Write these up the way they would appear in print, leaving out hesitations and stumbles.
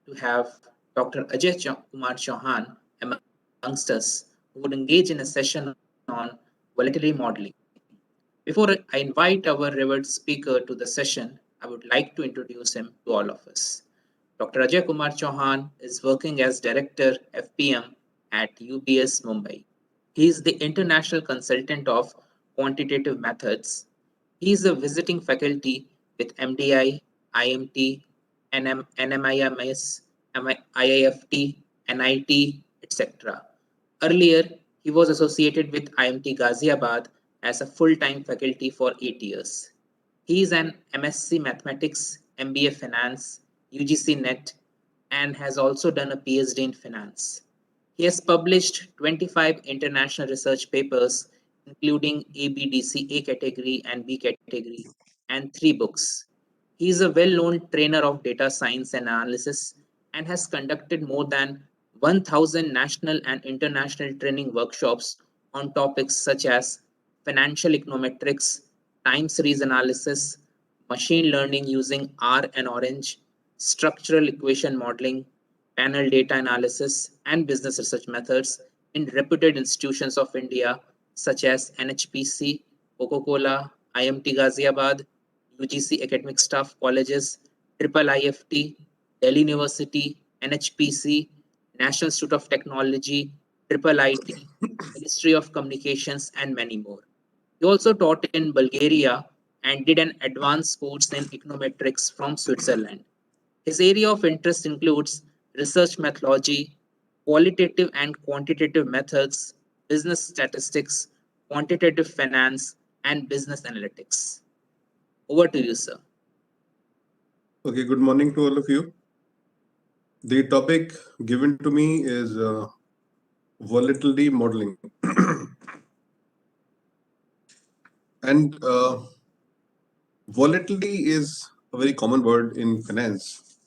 to have Dr. Ajay Kumar Chauhan amongst us, who would engage in a session on volatility modeling. Before I invite our revered speaker to the session, I would like to introduce him to all of us. Dr. Ajay Kumar Chauhan is working as Director FPM at UBS Mumbai. He is the international consultant of quantitative methods. He is a visiting faculty with MDI, IMT, NMIMS, IIFT, NIT, etc. Earlier, he was associated with IMT Ghaziabad as a full-time faculty for 8 years. He is an MSc Mathematics, MBA Finance, UGC NET, and has also done a PhD in finance. He has published 25 international research papers, including ABDC A category and B category, and 3 books. He is a well-known trainer of data science and analysis and has conducted more than 1,000 national and international training workshops on topics such as financial econometrics, time series analysis, machine learning using R and Orange, structural equation modeling, panel data analysis, and business research methods in reputed institutions of India such as NHPC, Coca-Cola, IMT Ghaziabad, UGC Academic Staff Colleges, Triple IFT, Delhi University, NHPC, National Institute of Technology, Triple IT, Ministry of Communications, and many more. He also taught in Bulgaria and did an advanced course in econometrics from Switzerland. His area of interest includes research methodology, qualitative and quantitative methods, business statistics, quantitative finance, and business analytics. Over to you, sir. Okay, good morning to all of you. The topic given to me is volatility modeling. And volatility is a very common word in finance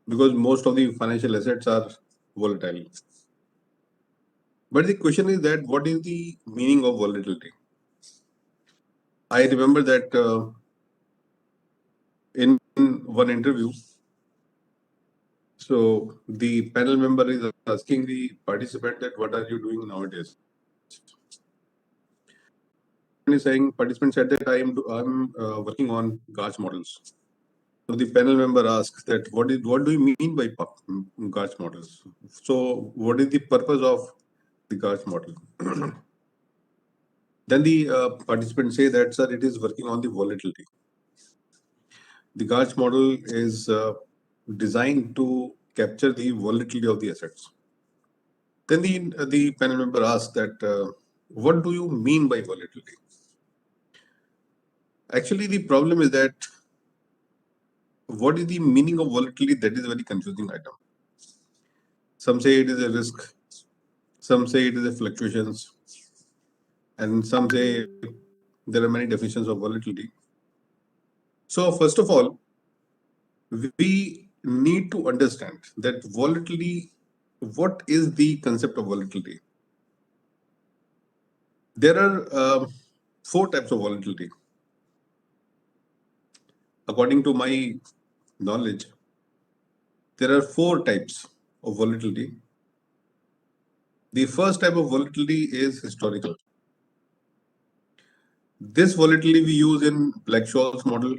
because most of the financial assets are volatile. But the question is that what is the meaning of volatility? I remember that in one interview, so the panel member is asking the participant that what are you doing nowadays? And he's saying, participant said that I'm working on GARCH models. So the panel member asks that what do you mean by GARCH models? So what is the purpose of the GARCH model? Then the participants say that, sir, it is working on the volatility. The GARCH model is designed to capture the volatility of the assets. Then the panel member asks that, what do you mean by volatility? Actually, the problem is that what is the meaning of volatility? That is a very confusing item. Some say it is a risk, some say it is a fluctuations, and some say there are many definitions of volatility. So first of all, we need to understand that volatility, what is the concept of volatility? There are 4 types of volatility. According to my knowledge, there are 4 types of volatility. The first type of volatility is historical. This volatility we use in Black-Scholes model.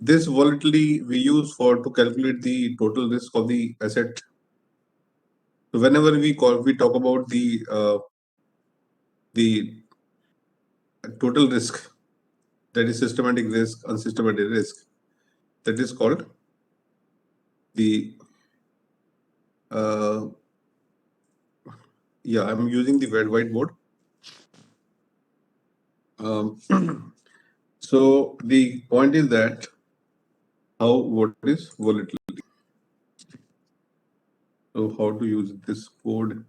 This volatility we use to calculate the total risk of the asset. So whenever we talk about the total risk, that is systematic risk, unsystematic risk, that is called the I'm using the whiteboard. So the point is that what is volatility? So how to use this code?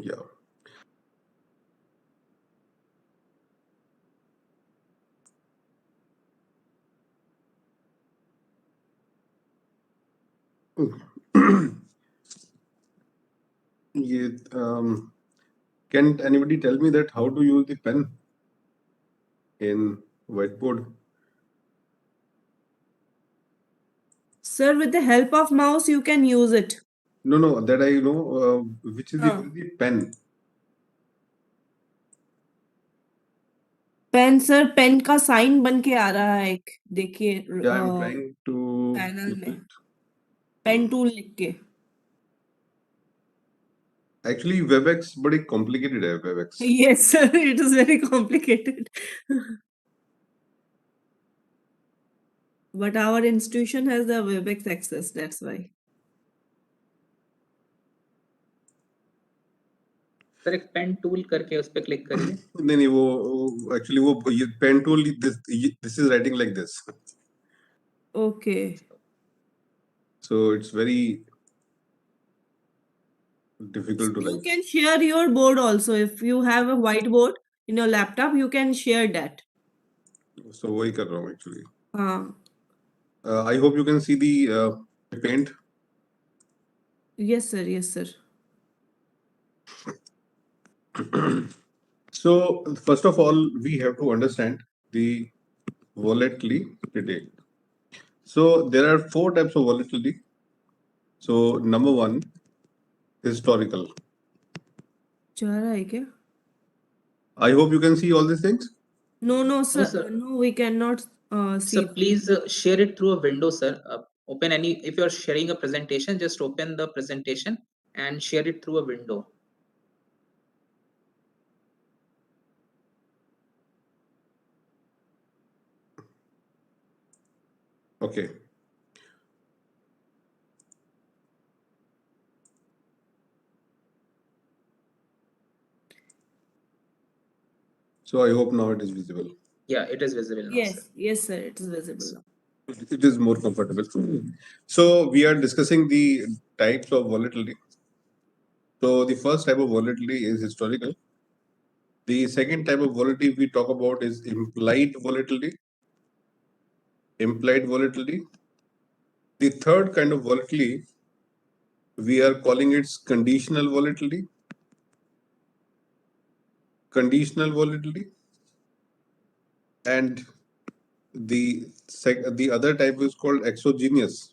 Yeah. Can anybody tell me that how to use the pen in whiteboard? Sir, with the help of mouse, you can use it. No, that I know. Which is the pen? Pen sir, pen का sign बन के आ रहा है एक, देखिए Yeah, I'm trying to. Panel में pen tool लिख के. Actually, WebEx बड़ी complicated है WebEx. Yes sir, it is very complicated. But our institution has the WebEx access, that's why. Sir एक पेन टूल करके उस पे क्लिक करिए. नहीं वो actually वो pen tool this is writing like this. Okay. So it's very difficult to You write. can share your board also. If you have a whiteboard in your laptop, you can share that. So वही कर रहा हूँ actually. हाँ. I hope you can see the paint. Yes sir, yes sir. So first of all, we have to understand the volatility. So there are 4 types of volatility. So number 1, historical. जा रहा है क्या? I hope you can see all these things. No sir, sir. no we cannot see. Sir, please share it through a window, sir. Open any, if you are sharing a presentation, just open the presentation and share it through a window. Okay. So I hope now it is visible. Yeah, it is visible now, Yes, sir. yes sir, it is visible now. It is more comfortable. So we are discussing the types of volatility. So the first type of volatility is historical. The second type of volatility we talk about is implied volatility. Implied volatility. The third kind of volatility, we are calling it conditional volatility. Conditional volatility. And the other type is called exogenous.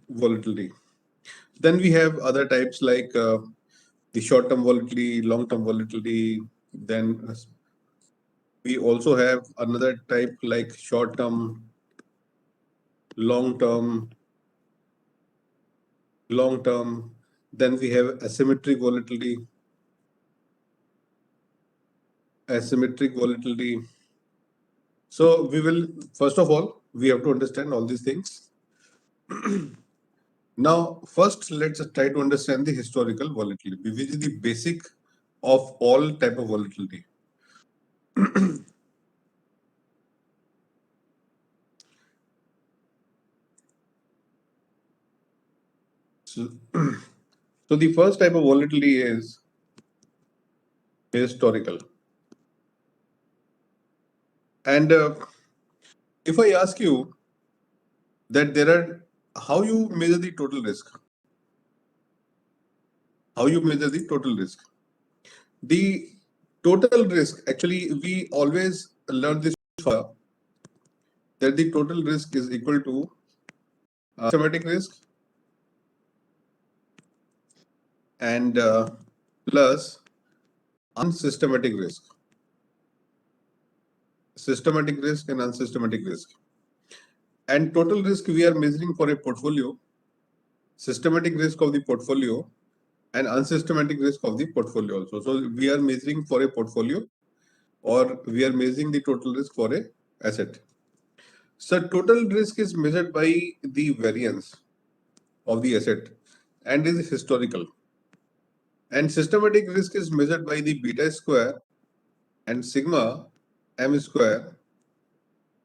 Volatility. Then we have other types like the short-term volatility, long-term volatility. Then we also have another type like short-term, long-term. Then we have asymmetric volatility. So we will, first of all, we have to understand all these things. Now, first, let's try to understand the historical volatility, which is the basic of all type of volatility. So the first type of volatility is historical. And if I ask you that how you measure the total risk? How you measure the total risk? The total risk, actually, we always learn this that the total risk is equal to systematic risk and plus unsystematic risk. Systematic risk and unsystematic risk. And total risk we are measuring for a portfolio, systematic risk of the portfolio and unsystematic risk of the portfolio also. So we are measuring for a portfolio or we are measuring the total risk for a asset. So total risk is measured by the variance of the asset and is historical. And systematic risk is measured by the beta square and sigma m square.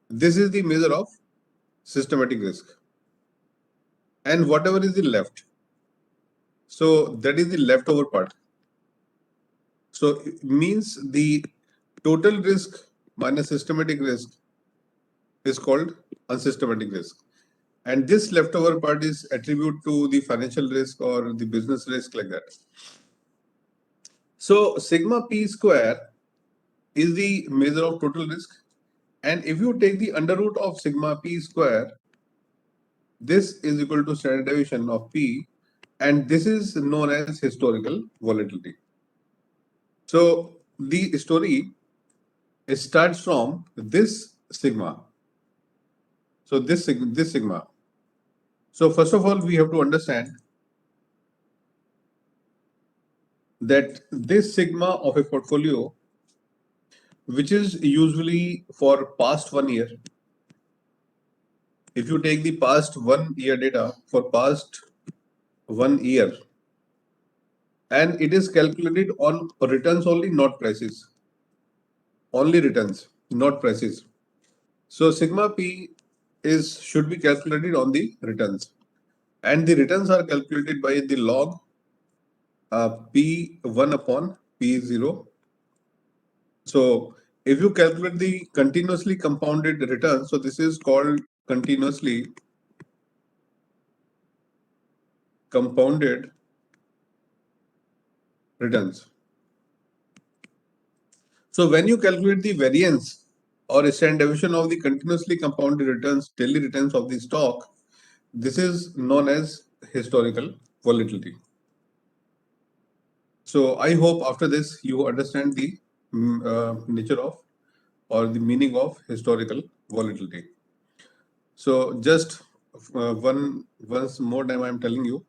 This is the measure of systematic risk. And whatever is the left, so that is the leftover part. So it means the total risk minus systematic risk is called unsystematic risk. And this leftover part is attributed to the financial risk or the business risk, like that. So sigma p square is the measure of total risk. And if you take the under root of sigma p square, this is equal to standard deviation of p, and this is known as historical volatility. So the story, it starts from this sigma. So this sigma. So first of all, we have to understand that this sigma of a portfolio, which is usually for past 1 year, if you take the past 1 year data for past 1 year, and it is calculated on returns only, not prices. Only returns, not prices. So sigma p should be calculated on the returns, and the returns are calculated by the log P1 upon P0. So if you calculate the continuously compounded return, so this is called continuously compounded returns. So when you calculate the variance or standard deviation of the continuously compounded returns, daily returns of the stock, this is known as historical volatility. So I hope after this you understand the nature of or the meaning of historical volatility. So just once more time I am telling you,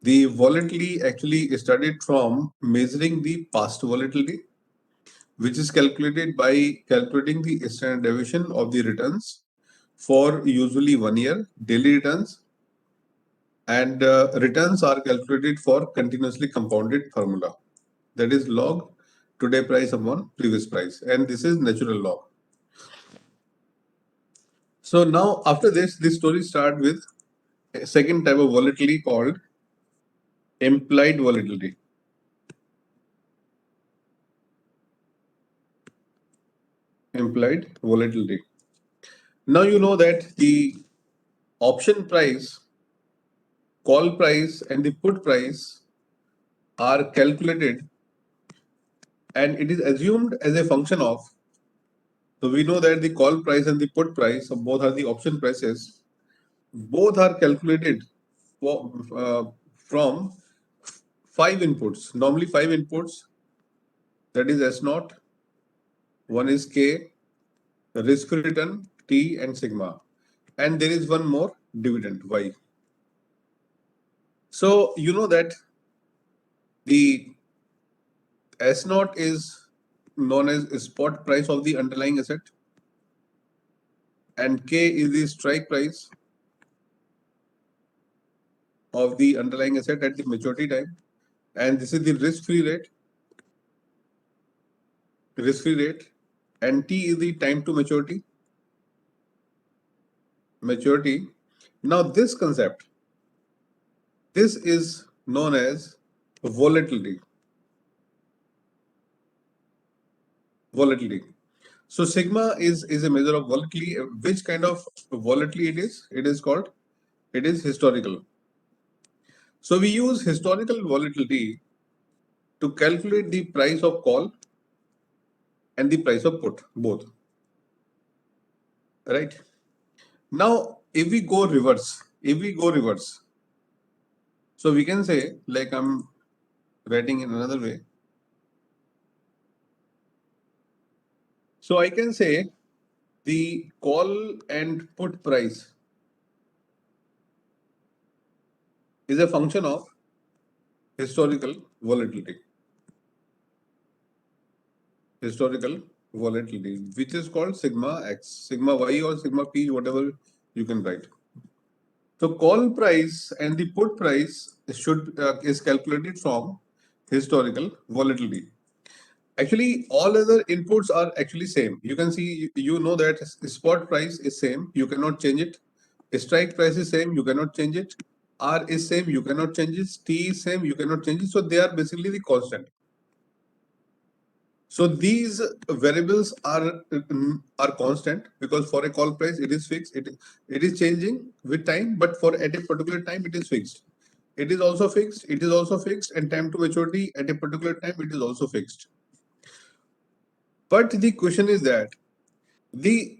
the volatility actually started from measuring the past volatility, which is calculated by calculating the standard deviation of the returns for usually 1 year, daily returns, and returns are calculated for continuously compounded formula, that is log today price upon previous price, and this is natural log. So now after this story start with a second type of volatility called implied volatility. Implied volatility. Now you know that the option price, call price, and the put price are calculated, and it is assumed as a function of. So we know that the call price and the put price, so both are the option prices. Both are calculated from 5 inputs. Normally 5 inputs. That is S naught. One is K, risk return, T, and sigma. And there is one more, dividend, Y. So you know that the S naught is known as spot price of the underlying asset, and K is the strike price of the underlying asset at the maturity time, and this is the risk-free rate, and T is the time to maturity. Now this concept, this is known as volatility. So sigma is a measure of volatility. Which kind of volatility it is? It is historical. So we use historical volatility to calculate the price of call and the price of put, both. Right? Now, if we go reverse, so we can say, like I'm writing in another way. So I can say the call and put price is a function of historical volatility, which is called sigma x, sigma y, or sigma p, whatever you can write. So call price and the put price is calculated from historical volatility. Actually, all other inputs are actually same. You can see, you know that spot price is same, you cannot change it. Strike price is same, you cannot change it. R is same, you cannot change it. T is same, you cannot change it. So they are basically the constant. So these variables are constant, because for a call price it is fixed. It is changing with time, but for at a particular time it is fixed. It is also fixed. It is also fixed, and time to maturity at a particular time it is also fixed. But the question is that the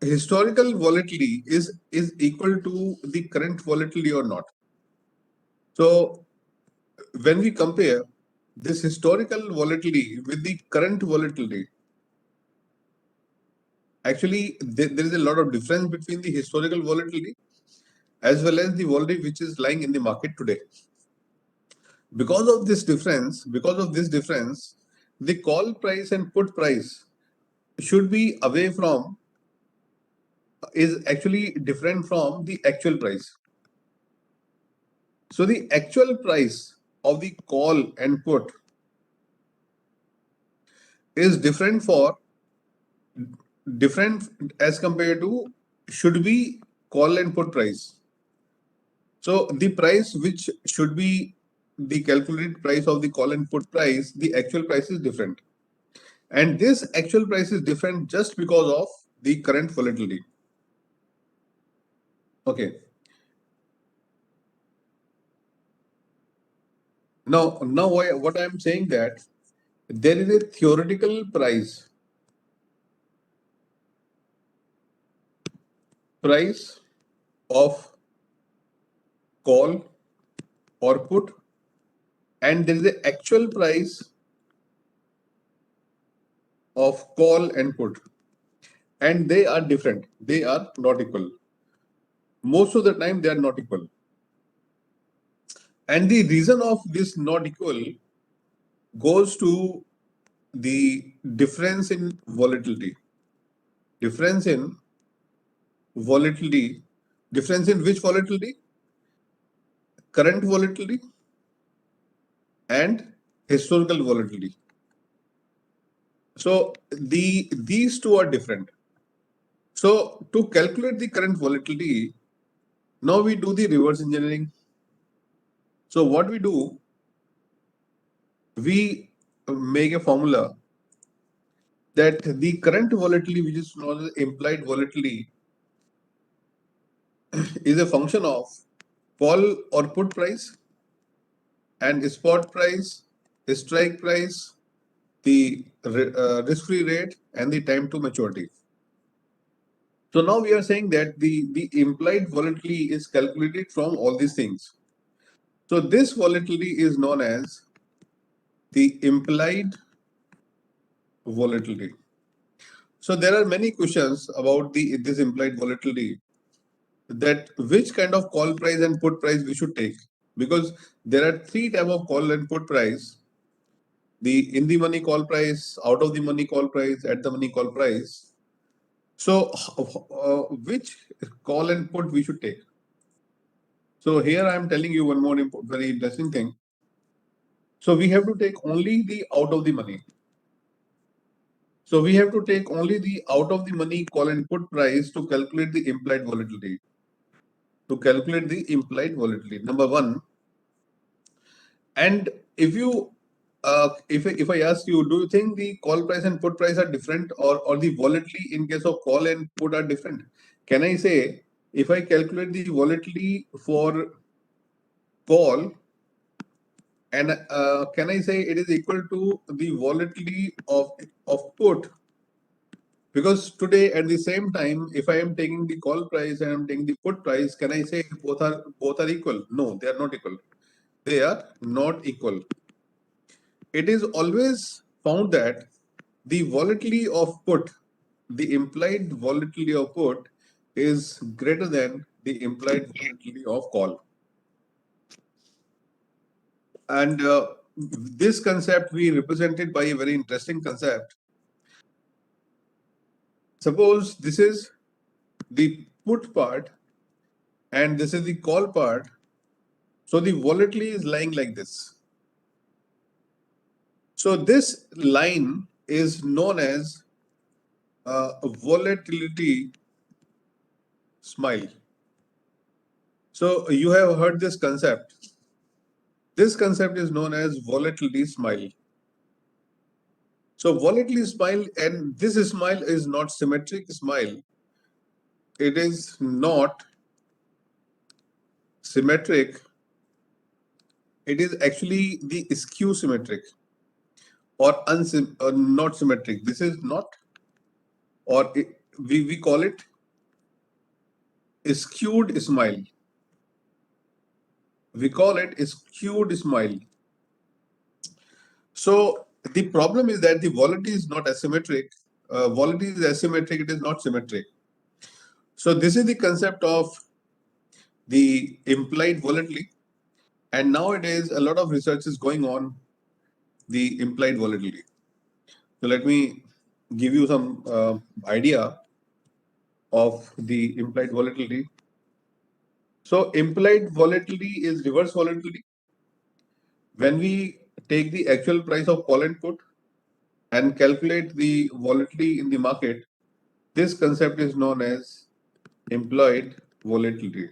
historical volatility is equal to the current volatility or not. So when we compare this historical volatility with the current volatility, actually there is a lot of difference between the historical volatility as well as the volatility which is lying in the market today. Because of this difference, the call price and put price should be away from, is actually different from the actual price. So the actual price of the call and put is different as compared to should be call and put price. So the price which should be the calculated price of the call and put price, the actual price is different. And this actual price is different just because of the current volatility. Okay. Now what I am saying that there is a theoretical price of call or put, and there is an actual price of call and put, and they are different. They are not equal. Most of the time they are not equal. And the reason of this not equal goes to the difference in volatility. Difference in which volatility? Current volatility and historical volatility. So these two are different. So to calculate the current volatility, now we do the reverse engineering. So what we do, we make a formula that the current volatility, which is known as implied volatility, is a function of call or put price and spot price, strike price, the risk-free rate, and the time to maturity. So now we are saying that the implied volatility is calculated from all these things. So this volatility is known as the implied volatility. So there are many questions about this implied volatility, that which kind of call price and put price we should take, because there are three types of call and put price: the in the money call price, out of the money call price, at the money call price. So which call and put we should take? So here I am telling you one more very interesting thing. So we have to take only the out of the money. So we have to take only the out of the money call and put price to calculate the implied volatility. Number one. And if you if I ask you, do you think the call price and put price are different, or the volatility in case of call and put are different? Can I say, if I calculate the volatility for call, and can I say it is equal to the volatility of put? Because today at the same time, if I am taking the call price and I am taking the put price, can I say both are equal? No, they are not equal. They are not equal. It is always found that the volatility of put, the implied volatility of put, is greater than the implied volatility of call. And this concept we represented by a very interesting concept. Suppose this is the put part and this is the call part. So the volatility is lying like this. So this line is known as volatility smile. So you have heard this concept. This concept is known as volatility smile. So volatility smile, and this smile is not symmetric smile. It is not symmetric. It is actually the skew symmetric or not symmetric. This is not, or we call it a skewed smile. We call it a skewed smile. So the problem is that the volatility is not asymmetric. Volatility is asymmetric, it is not symmetric. So this is the concept of the implied volatility. And nowadays, a lot of research is going on the implied volatility. So let me give you some idea of the implied volatility. So implied volatility is reverse volatility. When we take the actual price of call and put and calculate the volatility in the market, this concept is known as implied volatility.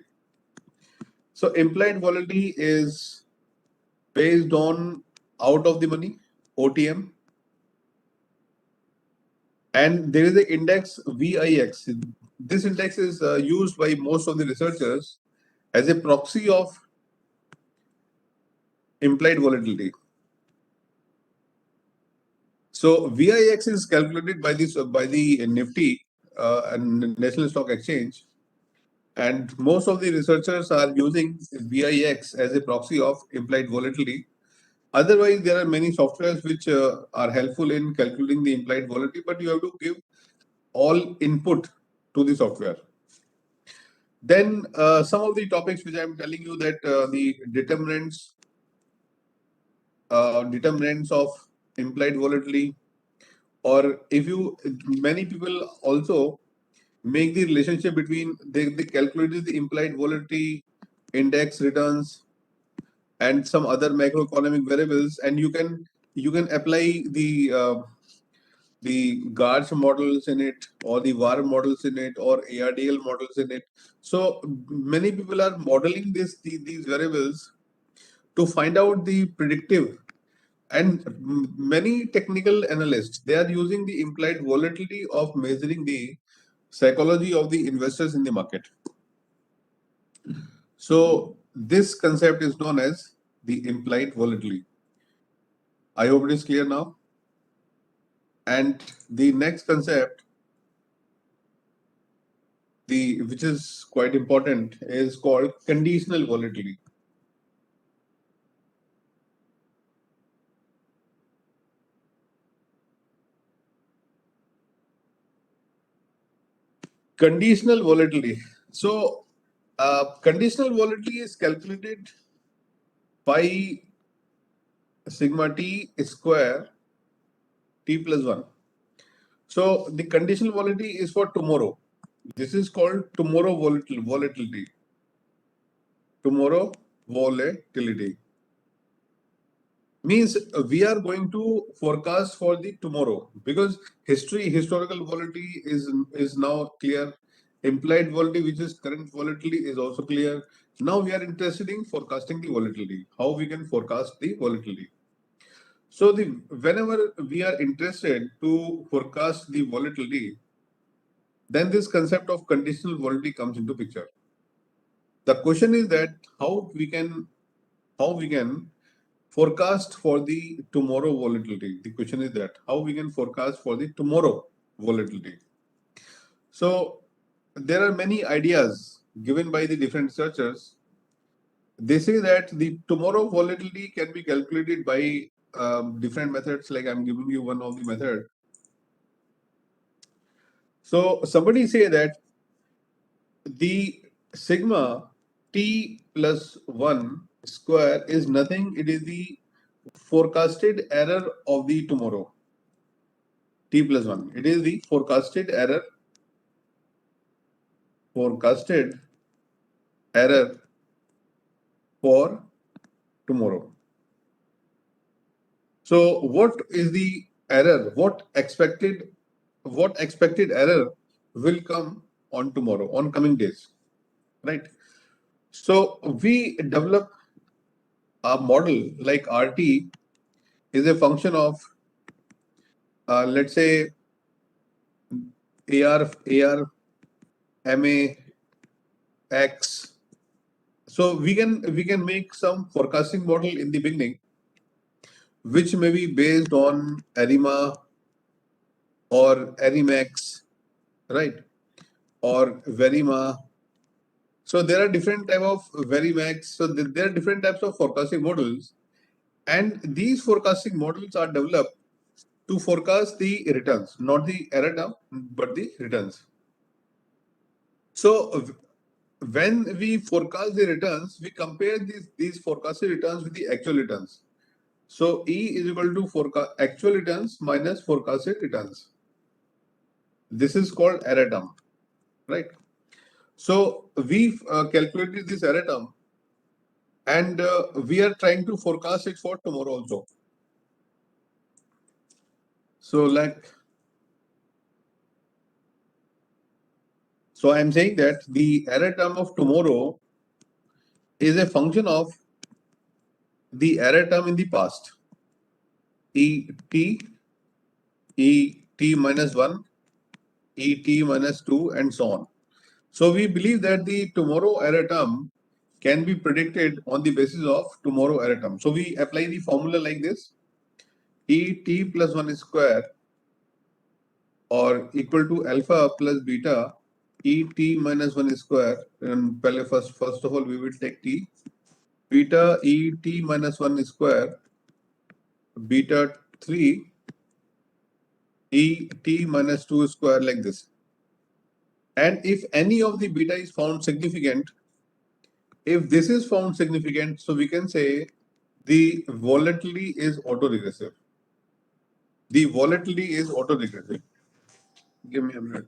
So implied volatility is based on out of the money, OTM, and there is an index VIX. This index is used by most of the researchers as a proxy of implied volatility. So VIX is calculated by the Nifty and National Stock Exchange, and most of the researchers are using VIX as a proxy of implied volatility. Otherwise, there are many softwares which are helpful in calculating the implied volatility, but you have to give all input to the software. Then some of the topics which I am telling you that the determinants of implied volatility, or if you, many people also make the relationship between they calculated the implied volatility, index returns, and some other macroeconomic variables, and you can apply the GARCH models in it, or the VAR models in it, or ARDL models in it. So many people are modeling these variables to find out the predictive, and many technical analysts, they are using the implied volatility of measuring the psychology of the investors in the market. So this concept is known as the implied volatility. I hope it is clear now. And the next concept, which is quite important, is called conditional volatility. Conditional volatility. So conditional volatility is calculated by sigma t square t plus 1. So the conditional volatility is for tomorrow. This is called tomorrow volatility. Tomorrow volatility means we are going to forecast for the tomorrow, because historical volatility is now clear. Implied volatility, which is current volatility, is also clear. Now we are interested in forecasting the volatility, how we can forecast the volatility. So whenever we are interested to forecast the volatility, then this concept of conditional volatility comes into picture. The question is that how we can forecast for the tomorrow volatility. The question is that how we can forecast for the tomorrow volatility. So there are many ideas given by the different researchers. They say that the tomorrow volatility can be calculated by different methods. Like I'm giving you one of the method. So somebody say that the sigma t plus 1 square is nothing. It is the forecasted error of the tomorrow. T plus 1. It is the forecasted error. Forecasted error for tomorrow. So what is the error? What expected error will come on tomorrow, on coming days, right? So we develop a model like RT is a function of let's say AR, MA, X. So we can make some forecasting model in the beginning, which may be based on ARIMA or ARIMAX, right? Or VERIMA. So there are different type of VERIMAX. So there are different types of forecasting models, and these forecasting models are developed to forecast the returns, not the error term, but the returns. So when we forecast the returns, we compare these forecasted returns with the actual returns. So E is equal to actual returns minus forecasted returns. This is called error term, right? So we calculated this error term, and we are trying to forecast it for tomorrow also. So I'm saying that the error term of tomorrow is a function of the error term in the past. E t minus 1, E t minus 2, and so on. So we believe that the tomorrow error term can be predicted on the basis of tomorrow error term. So we apply the formula like this: E t plus 1 square or equal to alpha plus beta E t minus 1 square. And first of all, we will take t. Beta E t minus 1 square beta 3 E t minus 2 square, like this. And if any of the beta is found significant, if this is found significant, so we can say the volatility is autoregressive. The volatility is autoregressive. Give me a minute.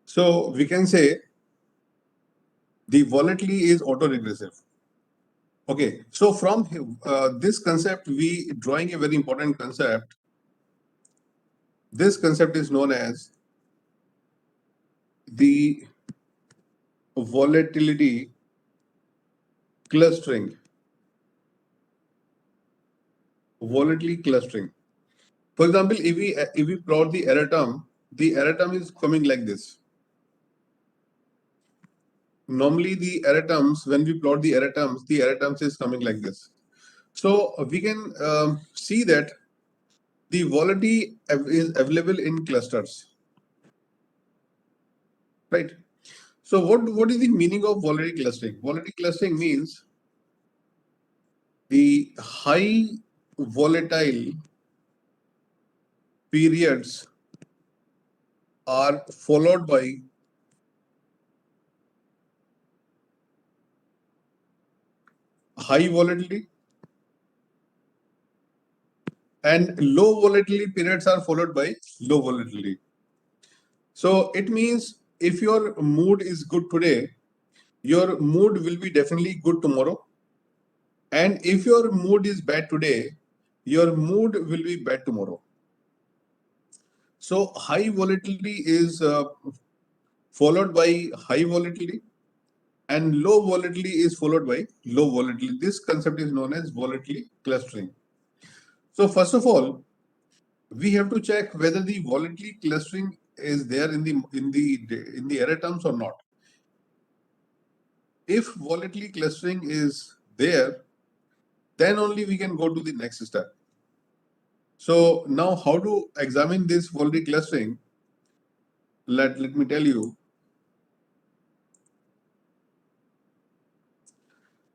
So we can say the volatility is autoregressive. Okay, so from this concept, we drawing a very important concept. This concept is known as the volatility clustering. Volatility clustering. For example, if we plot the error term is coming like this. Normally, the error terms, when we plot the error terms is coming like this. So we can see that the volatility is available in clusters, right? So what is the meaning of volatility clustering? Volatility clustering means the high volatile periods are followed by high volatility, and low volatility periods are followed by low volatility. So it means if your mood is good today, your mood will be definitely good tomorrow. And if your mood is bad today, your mood will be bad tomorrow. So high volatility is followed by high volatility, and low volatility is followed by low volatility. This concept is known as volatility clustering. So first of all, we have to check whether the volatility clustering is there in the error terms or not. If volatility clustering is there, then only we can go to the next step. So now, how to examine this volatility clustering? Let me tell you.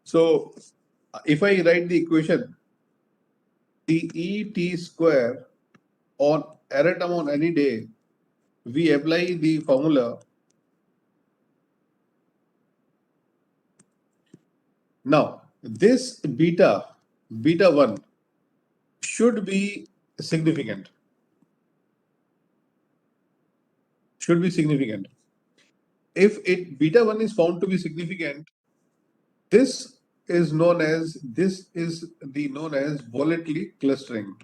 So if I write the equation, the ET square on error term on any day, we apply the formula. Now this beta 1 should be significant. If beta 1 is found to be significant, This is known as volatility clustering.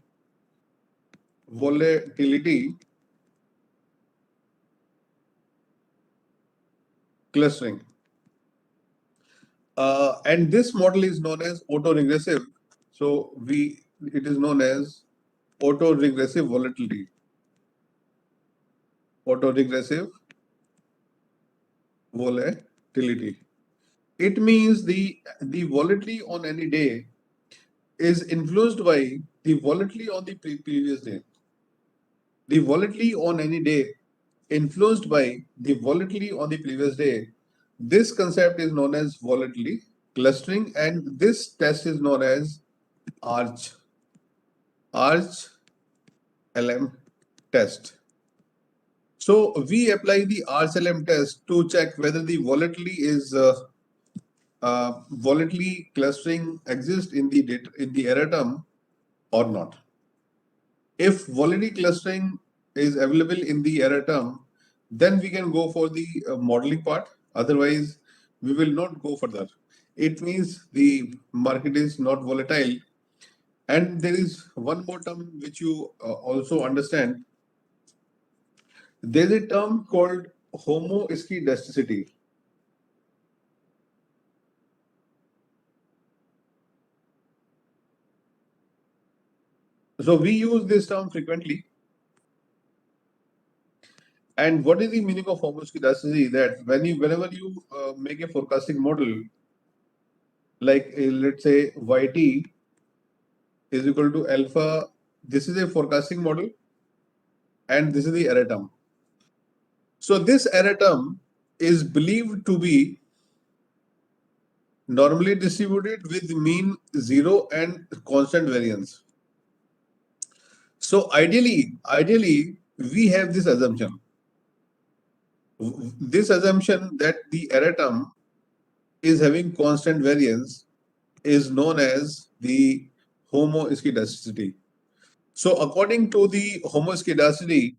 Volatility clustering. And this model is known as autoregressive. So it is known as autoregressive volatility. Autoregressive volatility. It means the volatility on any day is influenced by the volatility on the previous day. The volatility on any day influenced by the volatility on the previous day. This concept is known as volatility clustering, and this test is known as ARCH LM test. So we apply the ARCH LM test to check whether the volatility clustering exists in the error term or not. If volatility clustering is available in the error term, then we can go for the modeling part. Otherwise, we will not go further. It means the market is not volatile. And there is one more term which you also understand. There is a term called homoscedasticity. So we use this term frequently. And what is the meaning of homoscedasticity? That whenever you make a forecasting model, like let's say YT is equal to alpha, this is a forecasting model, and this is the error term. So this error term is believed to be normally distributed with mean 0 and constant variance. So ideally, we have this assumption. This assumption that the error term is having constant variance is known as the homoscedasticity. So according to the homoscedasticity,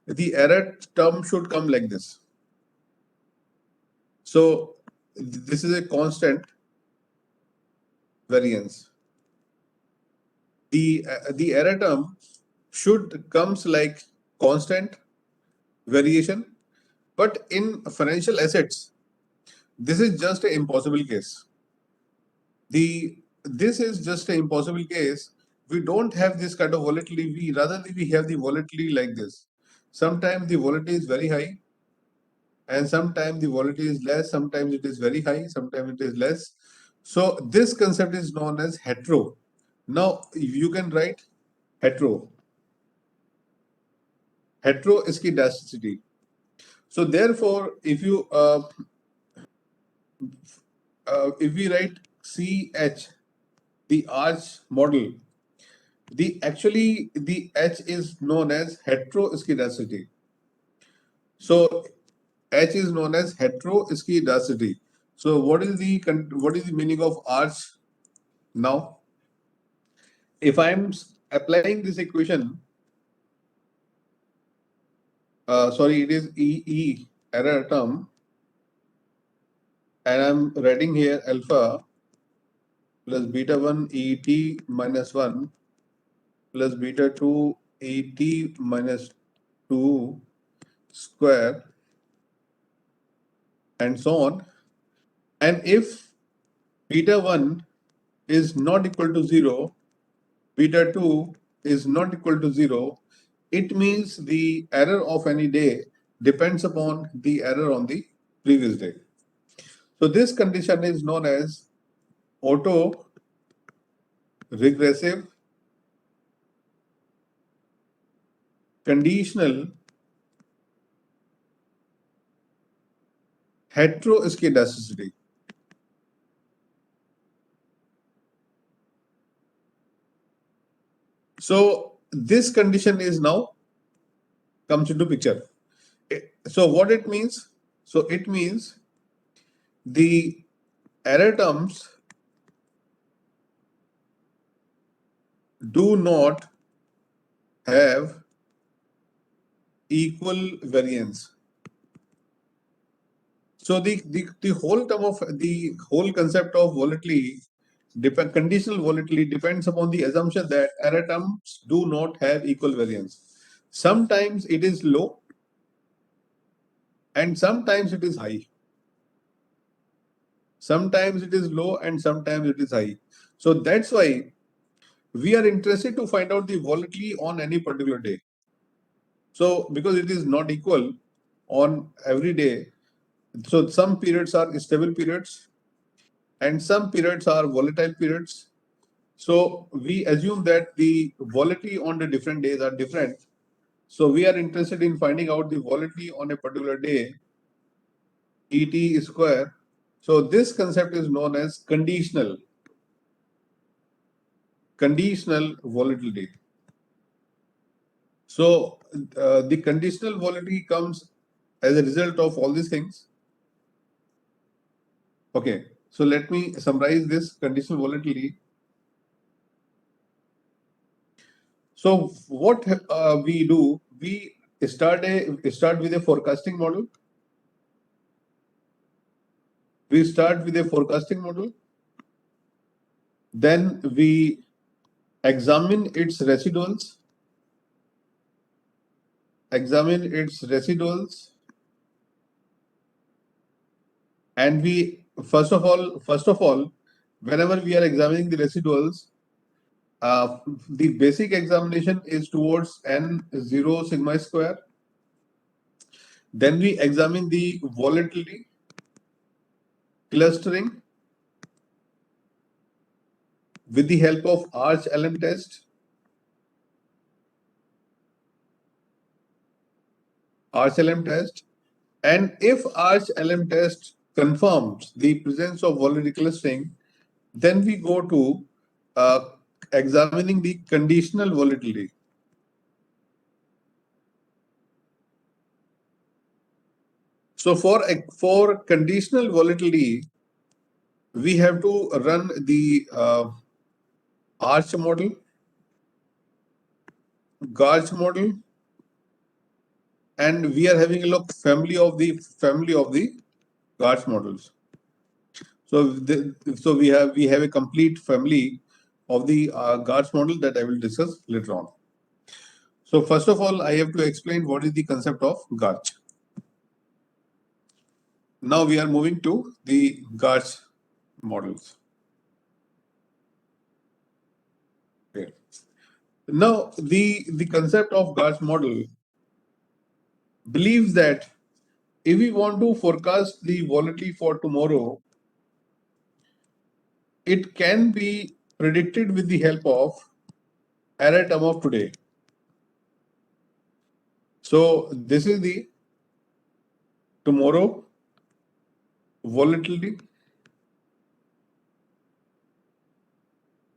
the error term should come like this. So this is a constant variance. The error term should comes like constant variation, but in financial assets, this is just an impossible case. This is just an impossible case. We don't have this kind of volatility. We have the volatility like this. Sometimes the volatility is very high, and sometimes the volatility is less. Sometimes it is very high. Sometimes it is less. So this concept is known as hetero. Now you can write hetero. Heteroscedasticity. So therefore, if we write CH, the ARCH model, the H is known as heteroscedasticity. So H is known as heteroscedasticity. So what is the meaning of ARCH now? If I'm applying this equation, sorry, it is EE error term, and I'm writing here alpha plus beta 1 ET minus 1 plus beta 2 ET minus 2 square and so on. And if beta 1 is not equal to 0, beta 2 is not equal to 0, it means the error of any day depends upon the error on the previous day. So this condition is known as auto regressive conditional heteroscedasticity. So this condition is now comes into picture. So what it means? So it means the error terms do not have equal variance. So the whole term of the whole concept of volatility, conditional volatility depends upon the assumption that error terms do not have equal variance. Sometimes it is low and sometimes it is high. Sometimes it is low and sometimes it is high. So that's why we are interested to find out the volatility on any particular day. So because it is not equal on every day, so some periods are stable periods and some periods are volatile periods. So we assume that the volatility on the different days are different. So we are interested in finding out the volatility on a particular day, ET square. So this concept is known as conditional volatility. So the conditional volatility comes as a result of all these things. Okay, so let me summarize this conditional volatility. So what we do, we start with a forecasting model. We start with a forecasting model. Then we examine its residuals. And we first of all, whenever we are examining the residuals, the basic examination is towards n0 sigma square. Then we examine the volatility clustering with the help of Arch-LM test. And if Arch-LM test confirms the presence of volatility clustering, then we go to examining the conditional volatility. So for conditional volatility, we have to run the Arch model, Garch model, and we are having a look family of the Garch models. So we have a complete family of the Garch model that I will discuss later on. So first of all, I have to explain what is the concept of Garch. Now we are moving to the Garch models. Okay. Now the concept of Garch model believes that if we want to forecast the volatility for tomorrow, it can be predicted with the help of error term of today. So this is the tomorrow volatility,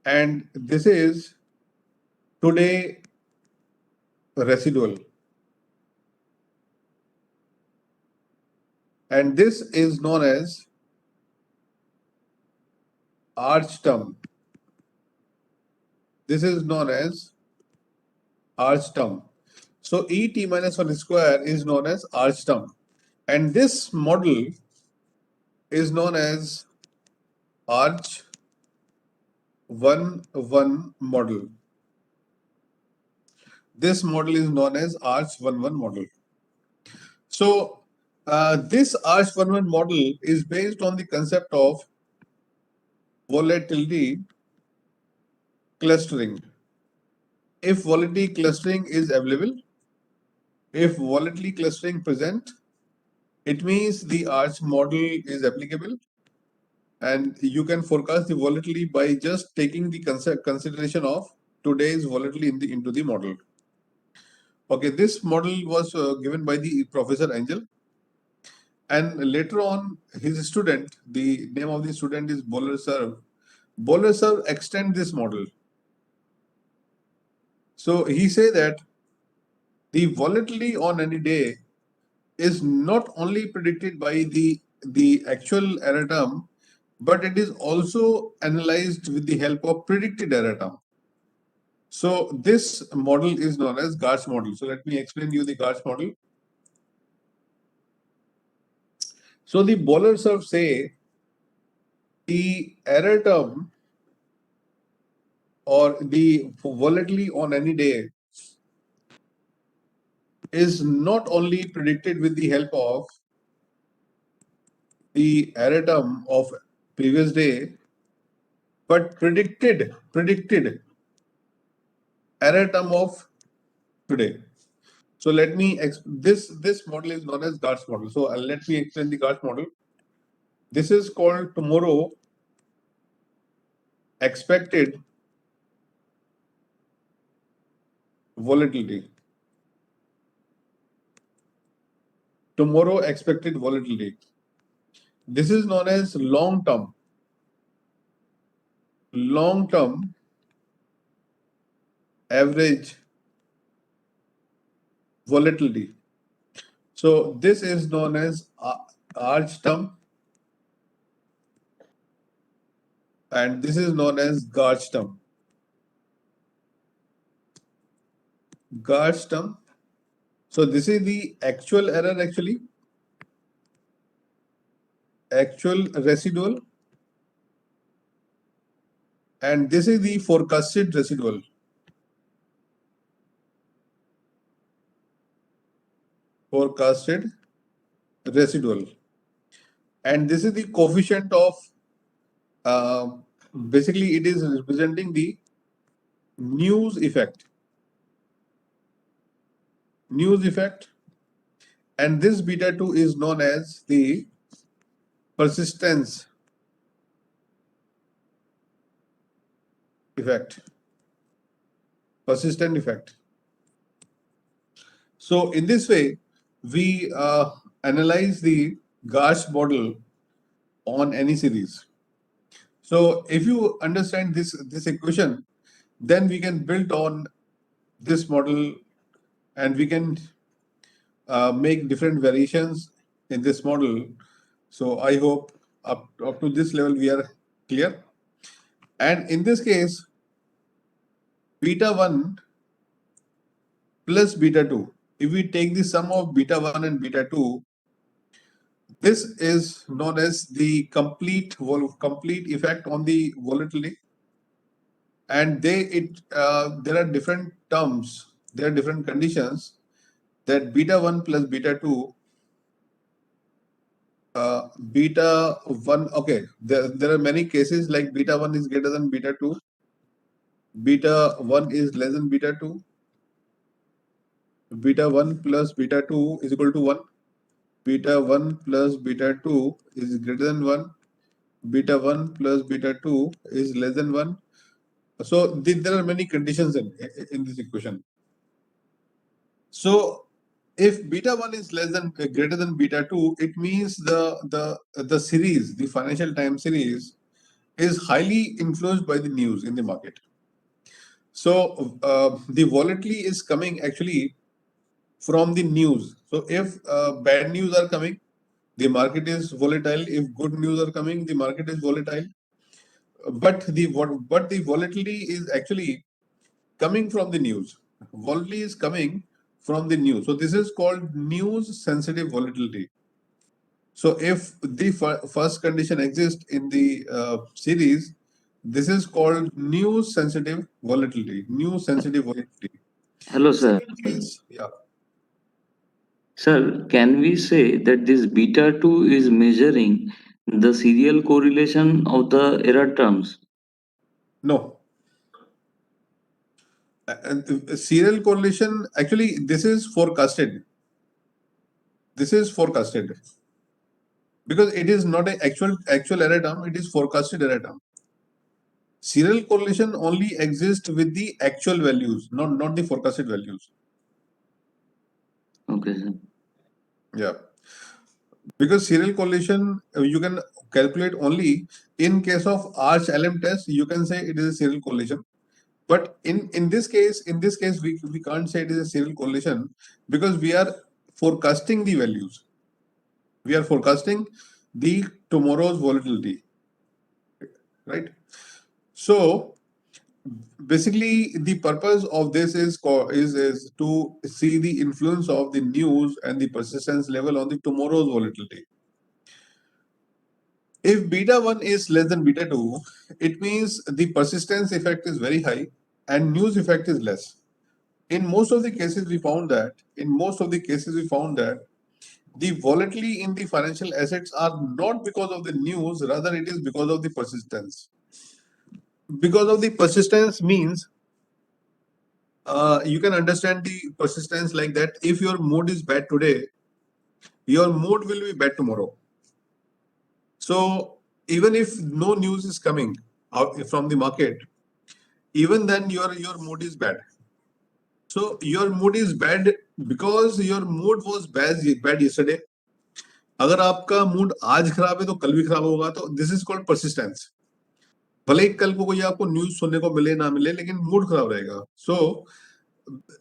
and this is today residual, and this is known as arch term. This is known as arch term. So ET minus 1 square is known as arch term, and this model is known as arch 1-1 model. This model is known as arch 1-1 model. So this arch 1-1 model is based on the concept of volatility clustering. If volatility clustering is available, if volatility clustering present, it means the arch model is applicable, and you can forecast the volatility by just taking the consideration of today's volatility into the model. Okay, this model was given by the Professor Angel, and later on his student, the name of the student is Boler-Serve. Boler-Serve extend this model. So he say that the volatility on any day is not only predicted by the actual error term, but it is also analyzed with the help of predicted error term. So this model is known as Garch model. So let me explain you the Garch model. So the Bollinger Curve say the error term or the volatility on any day is not only predicted with the help of the error term of previous day, but predicted error term of today. So let me this model is known as Gart's model. So let me explain the Gart's model. This is called tomorrow expected volatility. Tomorrow expected volatility. This is known as long term average volatility. So this is known as arch term, and this is known as Garch term. Garch term. So this is the actual error, actual residual, and this is the forecasted residual. Forecasted residual, and this is the coefficient of basically it is representing the news effect, and this beta 2 is known as the persistence effect. Persistent effect. So in this way, we analyze the Garch model on any series. So if you understand this equation, then we can build on this model, and we can make different variations in this model. So I hope up to this level we are clear. And in this case, beta 1 plus beta 2, if we take the sum of beta 1 and beta 2, this is known as the complete effect on the volatility. And there are different terms, there are different conditions that beta 1 plus beta 2, beta 1, okay, there are many cases like beta 1 is greater than beta 2, beta 1 is less than beta 2, beta 1 plus beta 2 is equal to 1, beta 1 plus beta 2 is greater than 1, beta 1 plus beta 2 is less than 1. So there are many conditions in this equation. So if beta 1 is greater than beta 2, it means the series, the financial time series, is highly influenced by the news in the market. So the volatility is coming actually from the news. So if bad news are coming, the market is volatile. If good news are coming, the market is volatile. But the volatility is actually coming from the news. Volatility is coming from the news. So this is called news sensitive volatility. So if the first condition exists in the series, this is called news sensitive volatility. News sensitive volatility. Hello, sir. Yeah. Sir, can we say that this beta 2 is measuring the serial correlation of the error terms? No. Serial correlation, actually, this is forecasted. This is forecasted. Because it is not an actual error term, it is forecasted error term. Serial correlation only exists with the actual values, not the forecasted values. Okay, sir. Yeah. Because serial correlation you can calculate only in case of Arch LM test, you can say it is a serial correlation. But in this case, we can't say it is a serial correlation because we are forecasting the values. We are forecasting the tomorrow's volatility, right? So basically, the purpose of this is to see the influence of the news and the persistence level on the tomorrow's volatility. If beta 1 is less than beta 2, it means the persistence effect is very high and news effect is less. In most of the cases, we found that the volatility in the financial assets are not because of the news, rather it is because of the persistence. Because of the persistence means you can understand the persistence like that. If your mood is bad today, your mood will be bad tomorrow. So even if no news is coming out from the market, even then your mood is bad. So your mood is bad because your mood was bad yesterday. अगर आपका mood आज खराब है तो कल भी खराब होगा. तो दिस इज कॉल्ड परसिस्टेंस. भले ही कल को कोई आपको न्यूज सुनने को मिले ना मिले, लेकिन मूड खराब रहेगा. सो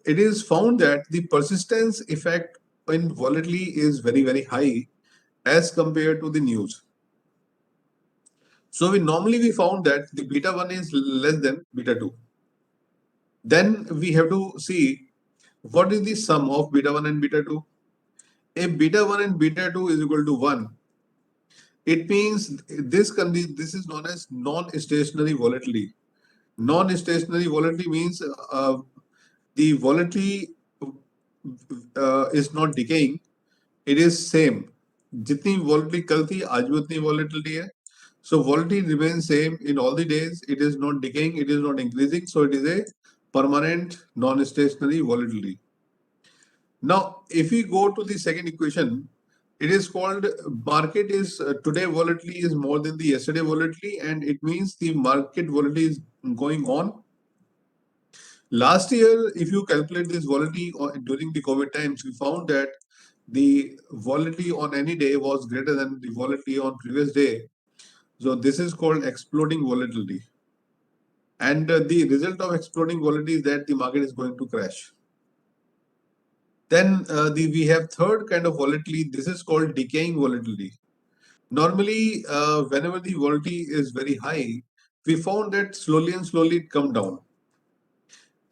it is found that the persistence effect in volatility is very, very high as compared to the news. So we found that the beta 1 is less than beta 2. Then we have to see what is the sum of beta 1 and beta 2. If beta 1 and beta 2 is equal to 1, it means this is known as non-stationary volatility. Non-stationary volatility means the volatility is not decaying, it is same. जितनी volatility कल थी आज भी उतनी volatility है. So volatility remains same in all the days. It is not decaying, it is not increasing. So it is a permanent non-stationary volatility. Now, if we go to the second equation, it is called market is today volatility is more than the yesterday volatility, and it means the market volatility is going on. Last year, if you calculate this volatility during the COVID times, we found that the volatility on any day was greater than the volatility on previous day. So this is called exploding volatility. And the result of exploding volatility is that the market is going to crash. Then we have third kind of volatility. This is called decaying volatility. Normally, whenever the volatility is very high, we found that slowly and slowly it come down.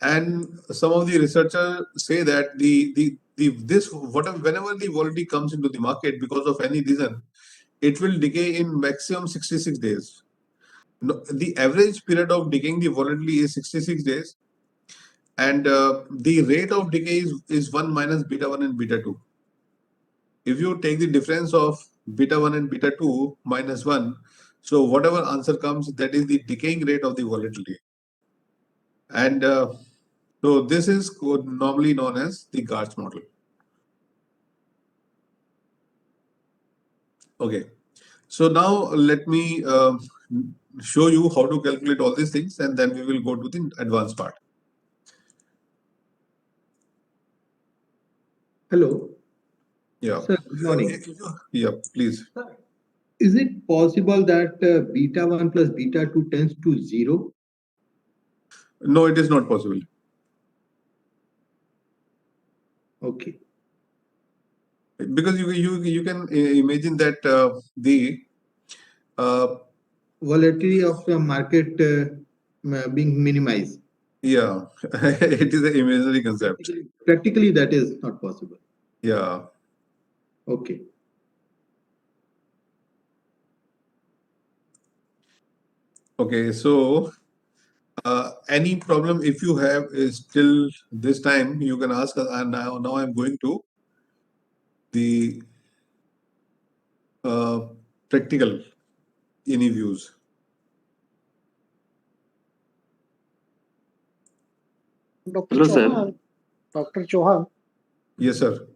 And some of the researchers say that whenever the volatility comes into the market because of any reason, it will decay in maximum 66 days. The average period of decaying the volatility is 66 days, and the rate of decay is 1 minus beta 1 and beta 2. If you take the difference of beta 1 and beta 2 minus 1, so whatever answer comes, that is the decaying rate of the volatility. And so this is normally known as the Garch model. Okay, so now let me show you how to calculate all these things, and then we will go to the advanced part. Hello. Yeah. Sir, good morning. Yeah, please. Is it possible that beta 1 plus beta 2 tends to 0? No, it is not possible. Okay. Because you can imagine that the volatility of the market being minimized. Yeah, it is an imaginary concept. Practically, that is not possible. Yeah. Okay. Okay, so any problem if you have is till this time, you can ask us. And now I'm going to the practical any views. Dr. Hello, sir. Chauhan, Dr. Chauhan, Yes, sir.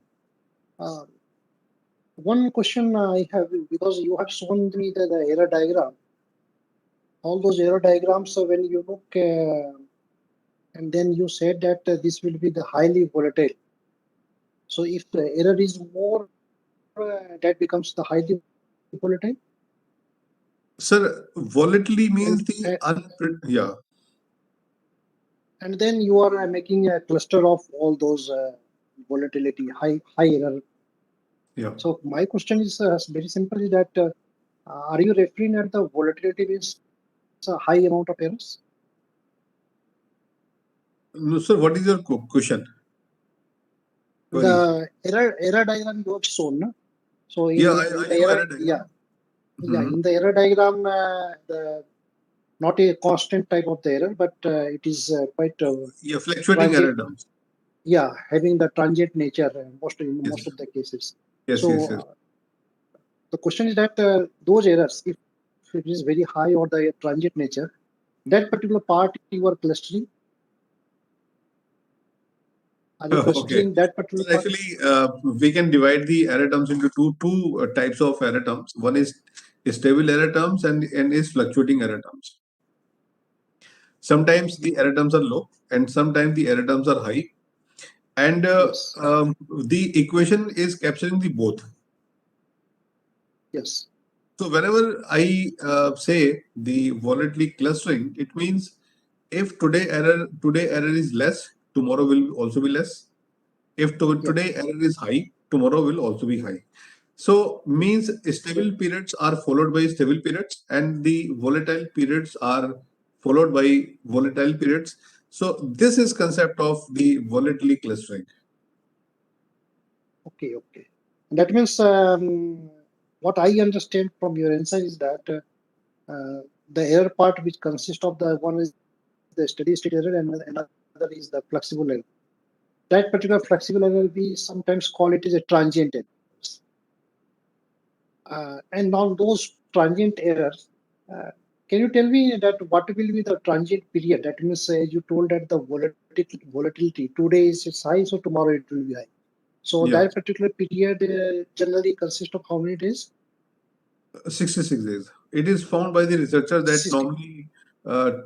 one question I have, because you have shown me the error diagram. All those error diagrams, when you look, and then you said that this will be the highly volatile. So if the error is more, that becomes the highly volatile? Sir, volatility means And, yeah. And then you are making a cluster of all those volatility, high error. Yeah. So my question is very simple: is that are you referring at the volatility means a high amount of errors? No, sir. What is your question? The error diagram you have shown, no? So in Yeah, I know error diagram. Yeah. Yeah, in the error diagram, the not a constant type of the error, but it is quite Yeah, fluctuating transient. error terms. Yeah, having the transient nature in most Yes. of the cases. Yes, So yes, yes. the question is that those errors, if it is very high or the transient nature, that particular part you are clustering. Are you Okay. clustering that particular So part? actually, we can divide the error terms into two types of error terms. One is stable error terms and is fluctuating error terms. Sometimes the error terms are low and sometimes the error terms are high. And Yes. the equation is capturing the both. Yes. So whenever I say the volatility clustering, it means if today error is less, tomorrow will also be less. If today error is high, tomorrow will also be high. So means stable periods are followed by stable periods and the volatile periods are followed by volatile periods. So this is concept of the volatility clustering. Okay. Okay. That means what I understand from your answer is that the error part which consists of the one is the steady state error and another is the flexible error. That particular flexible error we sometimes call it as a transient error. And on those transient errors, can you tell me that what will be the transient period? That means you told that the volatility today is high, so tomorrow it will be high. So Yeah. that particular period generally consists of how many days? 66 days. It is found by the researcher that 60. normally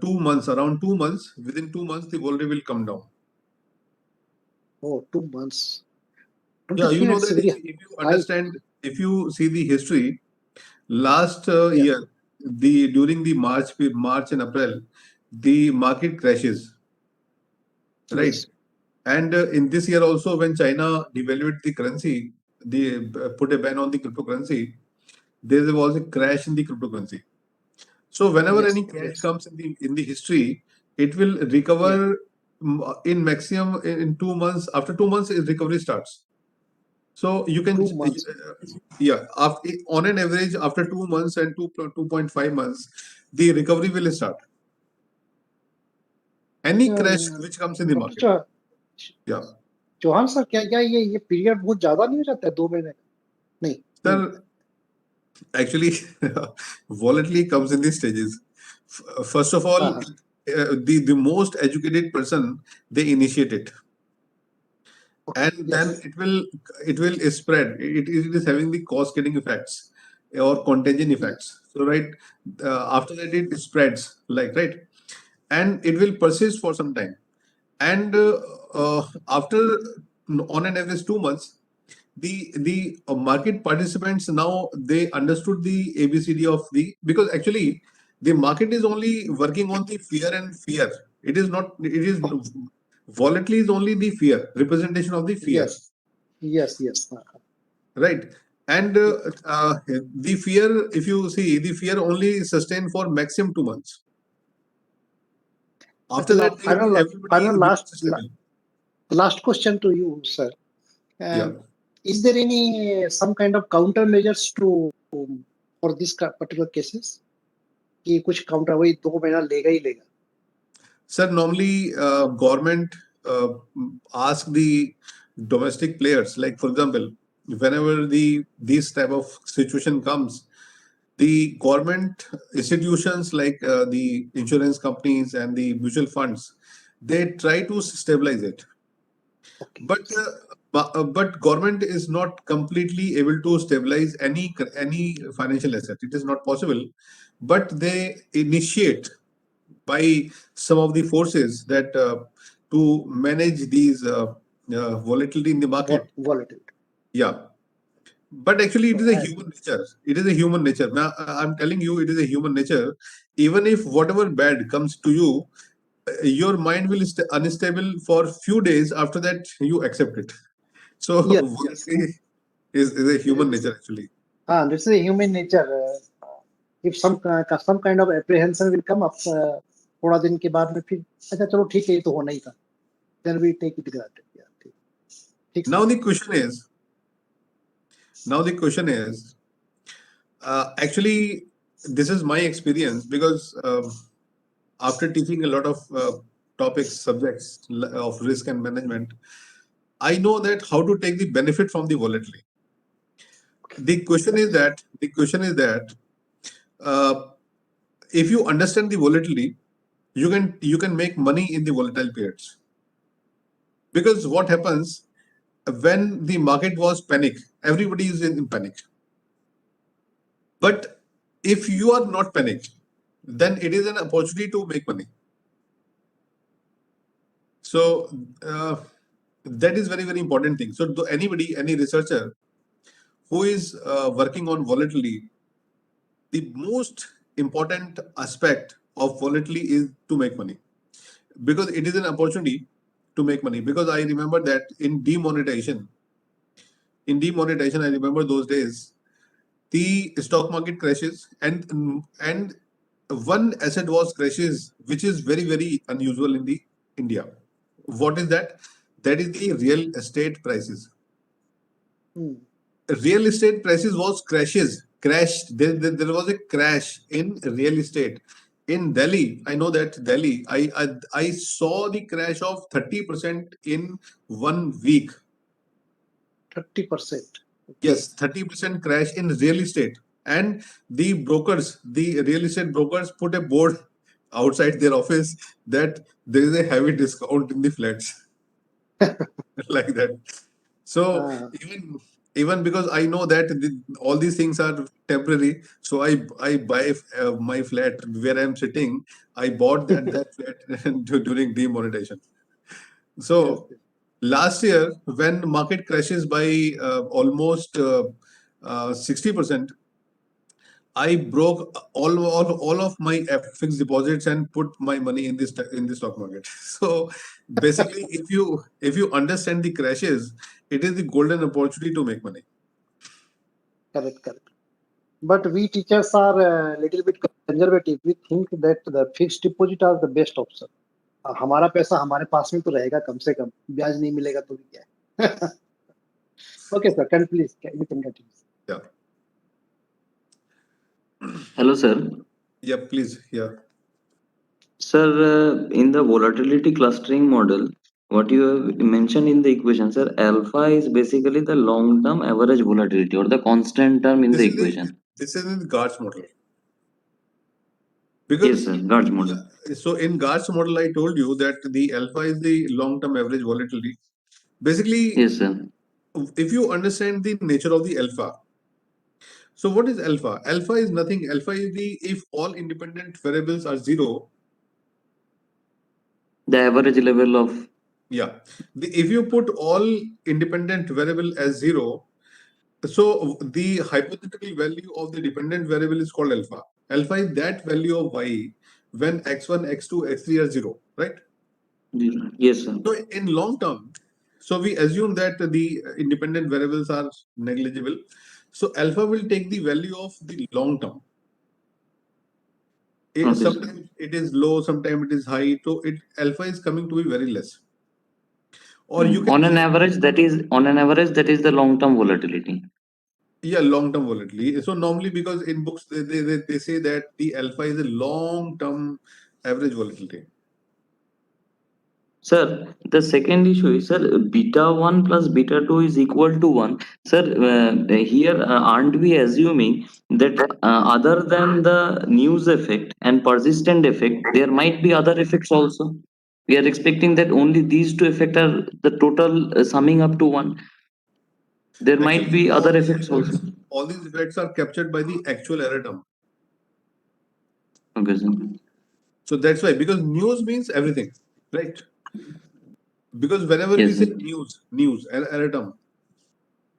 2 months, around 2 months, within 2 months, the volatility will come down. Oh, 2 months. Don't Yeah, you you think know it's that very if you high? understand, if you see the history, last Yeah. year, during the March and April, the market crashes, right? Yes. And in this year also, when China devalued the currency, they put a ban on the cryptocurrency, there was a crash in the cryptocurrency. So whenever Yes. any crash Yes. comes in the history, it will recover in maximum in 2 months. After 2 months, recovery starts. So you can 2 months. yeah, on an average after 2 months and 2.5 months, the recovery will start. Any crash which comes in the market. Yeah. Chauhan sir क्या ये period बहुत ज्यादा नहीं हो जाता है 2 महीने नहीं Sir, actually, volatility comes in these stages. First of all, the most educated person, they initiate it. And then it will spread. It is having the cascading effects or contagion effects. So right after that it spreads right, and it will persist for some time. And after on an average 2 months, the market participants now they understood the ABCD of the, because actually the market is only working on the fear and fear. It is not. It is volatility is only the fear representation of the fear. Yes. Right. And the fear, if you see, the fear only sustained for maximum 2 months. After that, everybody becomes stable. Last question to you, sir. Yeah. Is there any some kind of countermeasures to for this particular cases? कि कुछ counter वही 2 महीना लेगा ही लेगा. Sir, normally government ask the domestic players, like for example, whenever this type of situation comes, the government institutions like the insurance companies and the mutual funds, they try to stabilize it. Okay. But government is not completely able to stabilize any financial asset. It is not possible. But they initiate by some of the forces that to manage these volatility in the market. Volatility. Yeah. But actually, it is a human nature. It is a human nature. Now, I'm telling you, it is a human nature. Even if whatever bad comes to you, your mind will stay unstable for few days. After that, you accept it. So, volatility is a human nature actually. This is a human nature. If some kind of apprehension will come up, थोड़ा दिन के बाद में फिर अच्छा चलो ठीक है ये तो होना ही था. Then we take it granted. Yeah. Now the question is, Actually, this is my experience because after teaching a lot of subjects of risk and management, I know that how to take the benefit from the volatility. The question is that if you understand the volatility, you can make money in the volatile periods. Because what happens when the market was panic, everybody is in panic. But if you are not panicked, then it is an opportunity to make money. So that is very, very important thing. So to anybody, any researcher who is working on volatility, the most important aspect of volatility is to make money, because it is an opportunity to make money. Because I remember that in demonetization, I remember those days, the stock market crashes and one asset was crashes, which is very, very unusual in the India. What is that? That is the real estate prices. Hmm. Real estate prices was crashed. There was a crash in real estate in Delhi. I know that Delhi. I saw the crash of 30% in 1 week. 30%. Yes, 30% crash in real estate. And the real estate brokers put a board outside their office that there is a heavy discount in the flats. Like that. So Ah. even because I know that all these things are temporary, so I buy my flat where I'm sitting. I bought that flat during demonetization. So Yes. last year, when market crashes by almost 60%, I broke all of my fixed deposits and put my money in the stock market. So basically, if you understand the crashes, it is the golden opportunity to make money. Correct. But we teachers are a little bit conservative. We think that the fixed deposit are the best option. हमारा पैसा हमारे पास में तो रहेगा कम से कम, ब्याज नहीं मिलेगा तो भी क्या है. Okay, sir. Please, you can continue. Yeah. Hello, sir. Yeah, please. Yeah. Sir, in the volatility clustering model, what you have mentioned in the equation, sir, alpha is basically the long-term average volatility or the constant term in the equation. This is in the GARS model. Yes, Because sir, Gauge model. so in GARS model, I told you that the alpha is the long-term average volatility. Basically, Yes, sir. if you understand the nature of the alpha, so what is alpha? Alpha is nothing. Alpha is if all independent variables are zero. The average level of. Yeah. If you put all independent variable as zero, so the hypothetical value of the dependent variable is called alpha. Alpha is that value of y when x1, x2, x3 are zero, right? Yes, sir. So in long term, so we assume that the independent variables are negligible. So alpha will take the value of the long term. Okay, sir. Sometimes it is low, sometimes it is high. So alpha is coming to be very less. Or you can on an average, that is the long-term volatility. Yeah, long-term volatility. So normally, because in books they say that the alpha is a long-term average volatility. Sir, the second issue is, sir, beta 1 plus beta 2 is equal to 1. Sir, here aren't we assuming that other than the news effect and persistent effect, there might be other effects also? We are expecting that only these two effects are the total summing up to 1. There might Actually, be other effects also. all these effects are captured by the actual error term. Okay, sir. So that's why, because news means everything, right? Because whenever we Yes, say sir. news, error term.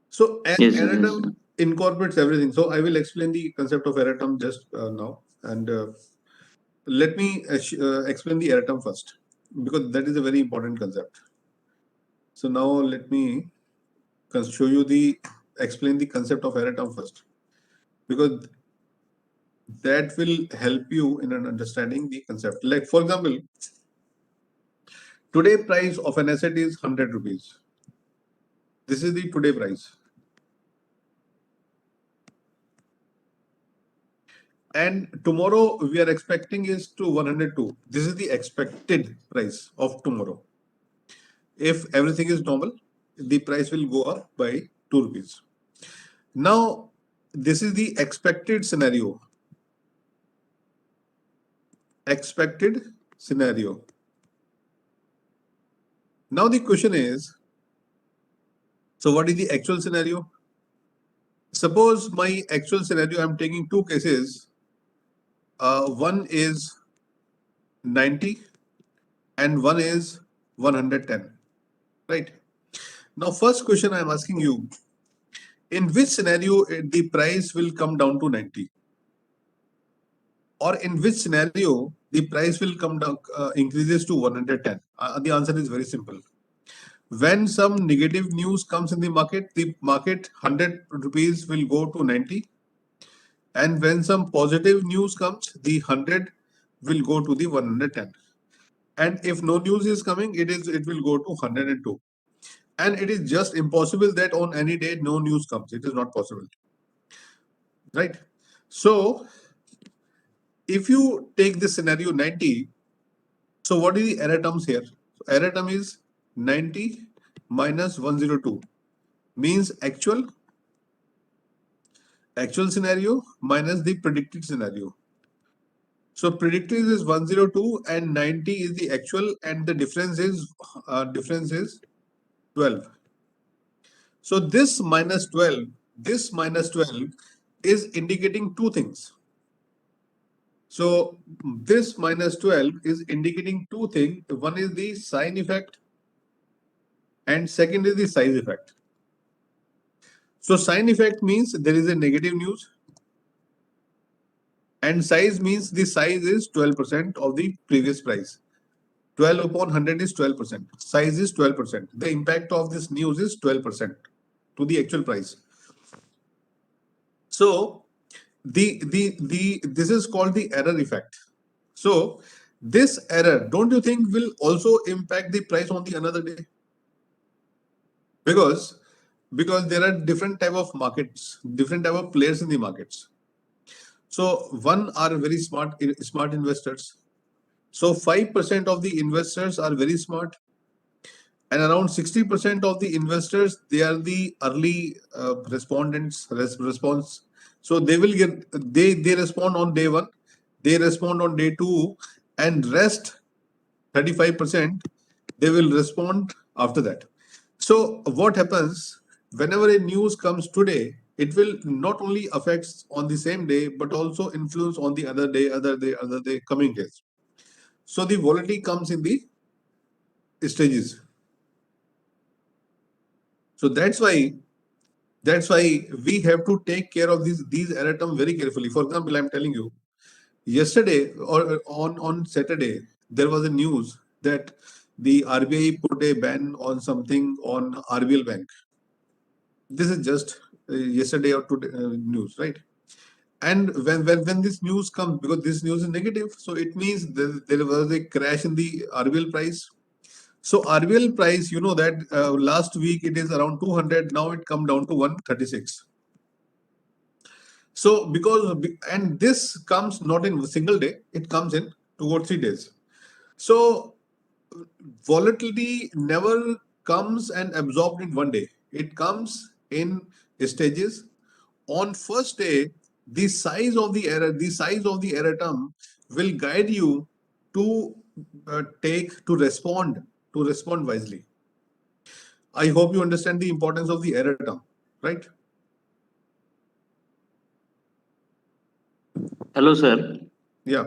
So Yes, sir. error Yes, term sir. incorporates everything. So I will explain the concept of error term just now, and let me explain the error term first, because that is a very important concept. So now let me show you explain the concept of error term first, because that will help you in understanding the concept. Like for example, today price of an asset is 100 rupees. This is the today price. and tomorrow we are expecting is to 102. This is the expected price of tomorrow. If everything is normal, the price will go up by 2 rupees. Now, this is the expected scenario. Expected scenario. Now the question is, so what is the actual scenario? Suppose my actual scenario, I'm taking two cases. One is 90 and one is 110, right? Now, first question I'm asking you, in which scenario the price will come down to 90? Or in which scenario the price will come down, increases to 110? The answer is very simple. When some negative news comes in the market 100 rupees will go to 90. And when some positive news comes, the 100 will go to the 110. And if no news is coming, it will go to 102. And it is just impossible that on any day no news comes. It is not possible, right? So if you take this scenario 90, so what is the error terms here? So error term is 90 minus 102, means actual scenario minus the predicted scenario. So predicted is 102 and 90 is the actual, and the difference is 12. So this minus 12 is indicating two things. So this minus 12 is indicating two things. One is the sign effect and second is the size effect. So sign effect means there is a negative news, and size means the size is 12% of the previous price. 12 upon 100 is 12%. Size is 12%. The impact of this news is 12% to the actual price. So this is called the error effect. So this error, don't you think, will also impact the price on the another day? Because there are different type of markets, different type of players in the markets. So one are very smart investors. So 5% of the investors are very smart, and around 60% of the investors, they are the early response. So they will get they respond on day one, they respond on day two, and rest 35% they will respond after that. So what happens whenever a news comes today, it will not only affects on the same day but also influence on the other day coming days. So the volatility comes in the stages. So that's why we have to take care of these error terms very carefully. For example, I'm telling you, yesterday or on Saturday, there was a news that the RBI put a ban on something on RBL Bank. This is just yesterday or today news, right? And when this news comes, because this news is negative, so it means there was a crash in the RBL price. So RBL price, you know that last week it is around 200. Now it come down to 136. So and this comes not in a single day, it comes in 2 or 3 days. So volatility never comes and absorbed in one day. It comes in stages. On first day, the size of the error term will guide you to respond wisely. I hope you understand the importance of the error term, right? Hello, sir. Yeah.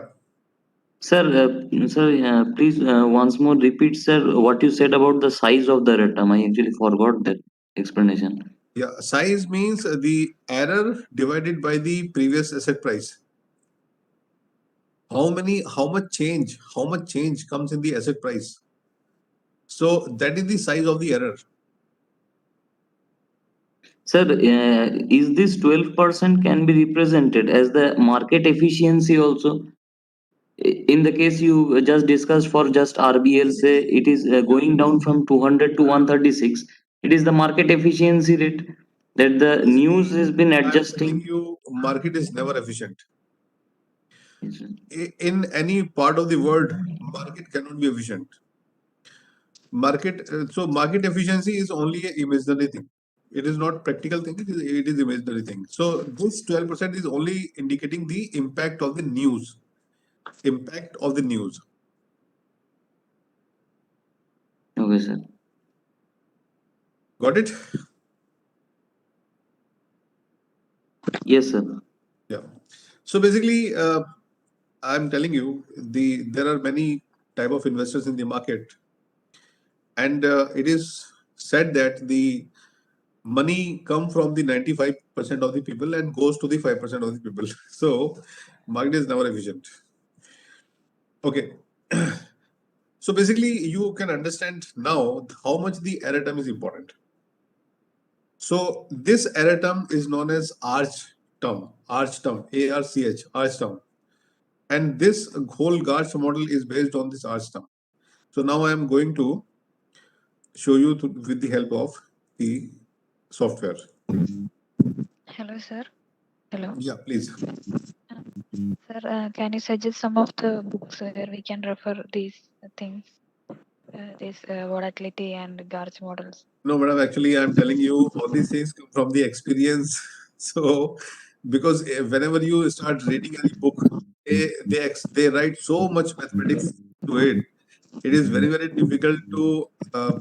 Sir, please once more repeat, sir, what you said about the size of the error term. I actually forgot that explanation. Yeah, size means the error divided by the previous asset price. How much change comes in the asset price? So that is the size of the error. Sir, is this 12% can be represented as the market efficiency also? In the case you just discussed for just RBL, say it is going down from 200 to 136. It is the market efficiency rate that the news has been I'm telling adjusting. you, market is never efficient. Yes, sir. In any part of the world, market cannot be efficient. So market efficiency is only an imaginary thing. It is not practical thing. It is imaginary thing. So this 12% is only indicating the impact of the news. Impact of the news. Okay, sir. Got it? Yes, sir. Yeah. So basically, I'm telling you, there are many type of investors in the market, and it is said that the money come from the 95% of the people and goes to the 5% of the people. So market is never efficient. Okay. So basically, you can understand now how much the error term is important. So this error term is known as arch term, arch term, ARCH, arch term. And this whole GARCH model is based on this arch term. So now I am going to show you with the help of the software. Hello, sir. Hello. Yeah, please. Sir, can you suggest some of the books where we can refer these things, this volatility and GARCH models? No, madam, actually, I'm telling you all these things come from the experience. So, because whenever you start reading any book, they write so much mathematics to it. It is very, very difficult to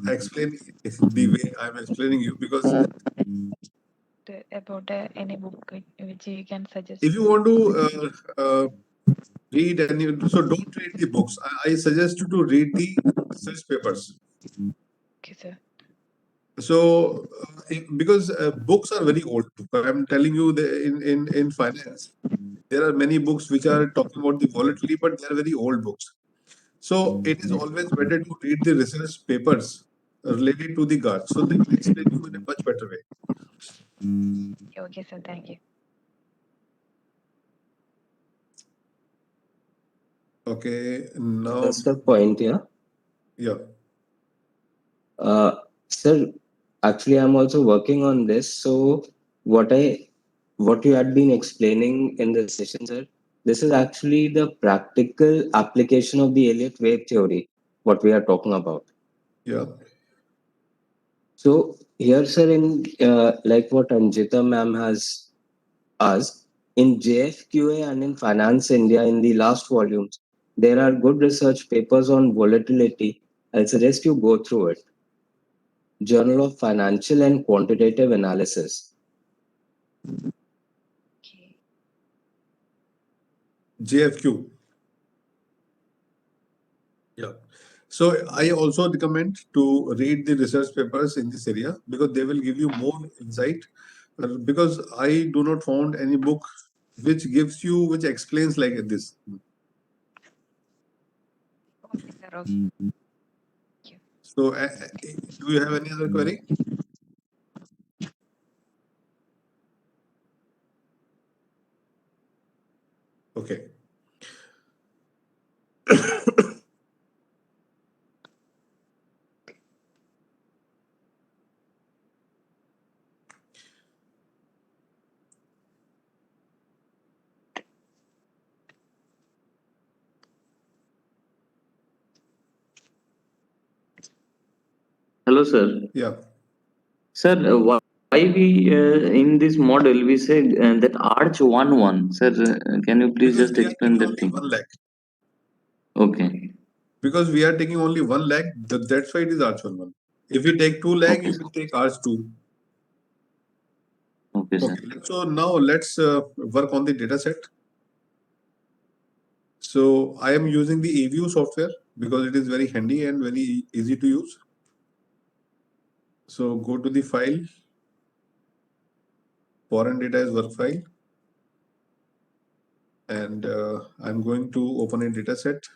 explain the way I'm explaining you, because About any book which you can suggest. if you want to read any, so don't read the books. I suggest you to read the research papers. Okay, sir. So, because books are very old. I'm telling you, in finance, there are many books which are talking about the volatility, but they are very old books. So it is always better to read the research papers related to the GARCH. So they will explain you in a much better way. Okay, sir. Thank you. Okay, now, Just a point here. yeah. Sir, actually, I'm also working on this. So what you had been explaining in the session, sir, this is actually the practical application of the Elliott wave theory, what we are talking about. Yeah. So here, sir, in like what Anjita ma'am has asked, in JFQA and in Finance India, in the last volumes, there are good research papers on volatility. I'll suggest you go through it. Journal of Financial and Quantitative Analysis. Okay. JFQ. Yeah. So I also recommend to read the research papers in this area, because they will give you more insight. Because I do not found any book which explains like this. Okay, sir. Okay. So do you have any other query? Okay. Hello, sir. Yeah. Sir, why we in this model we said that arch 1 1. Sir, can you please Because just we are explain taking that only thing? 1 lakh. Okay. Because we are taking only 1 lakh, that's why it is arch 1 1. If we take 2 lakh, Okay, it will take arch 2. Okay, sir. Okay. So now let's work on the data set. So I am using the eView software because it is very handy and very easy to use. So go to the file, foreign data is work file, and I'm going to open a data set.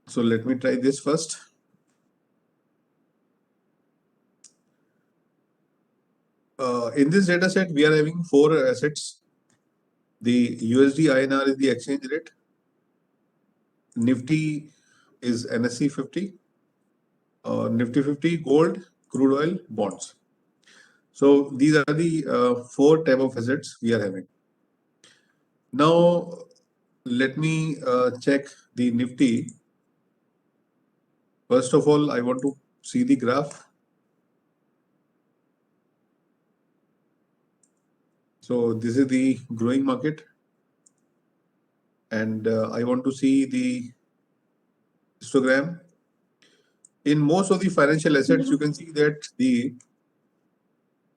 So let me try this first. In this data set, we are having 4 assets. The USD INR is the exchange rate. Nifty is NSE 50. Nifty 50, gold, crude oil, bonds. So these are the 4 type of assets we are having. Now let me check the Nifty. First of all, I want to see the graph. So this is the growing market, and I want to see the histogram. In most of the financial assets, you can see that the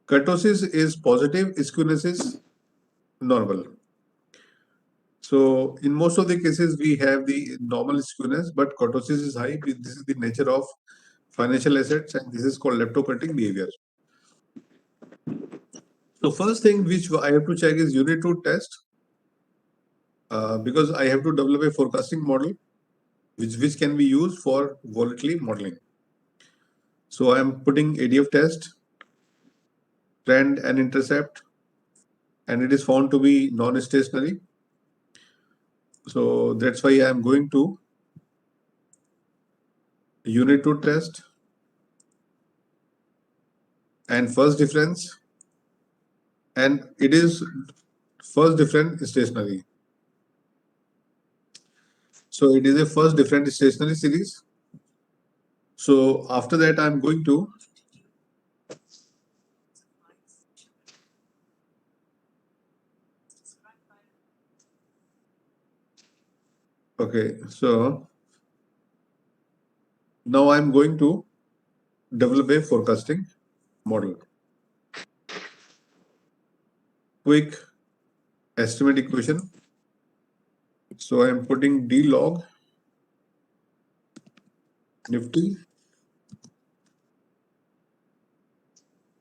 kurtosis is positive, skewness is normal. So in most of the cases, we have the normal skewness, but kurtosis is high. This is the nature of financial assets, and this is called leptocurtic behavior. So first thing which I have to check is unit root test, because I have to develop a forecasting model which can be used for volatility modeling. So I am putting ADF test, trend and intercept, and it is found to be non-stationary. So that's why I am going to unit root test and first difference, and it is first different stationary. So it is a first different stationary series. So after that, I'm going to okay. So now I'm going to develop a forecasting model. Quick estimate equation. So I'm putting D log Nifty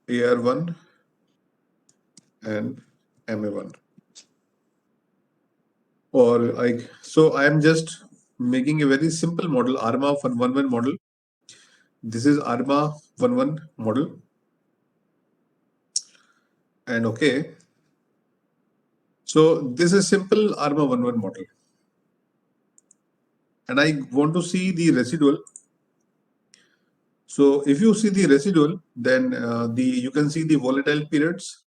AR1 and MA1. So I am just making a very simple model, ARMA 111 model. This is ARMA 11 model. And okay. So this is simple ARMA 11 model. And I want to see the residual. So if you see the residual, then you can see the volatile periods.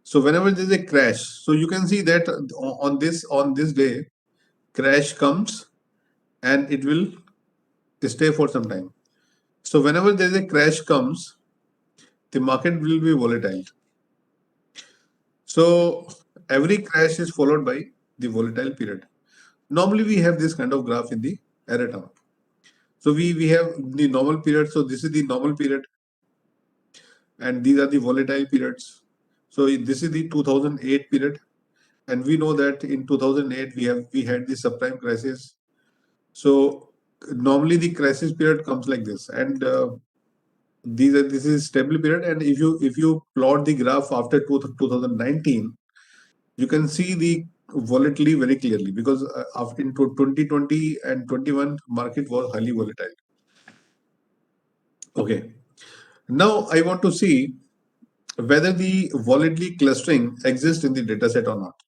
So whenever there is a crash, so you can see that on this day, crash comes and it will stay for some time. So whenever there is a crash comes, the market will be volatile. So every crash is followed by the volatile period. Normally we have this kind of graph in the array term. So we have the normal period. So this is the normal period, and these are the volatile periods. So this is the 2008 period, and we know that in 2008 we had the subprime crisis. So normally the crisis period comes like this, and this is stable period. And if you plot the graph after 2019, you can see the volatility very clearly, because after in 2020 and 21 market was highly volatile. Okay, now I want to see whether the volatility clustering exists in the dataset or not,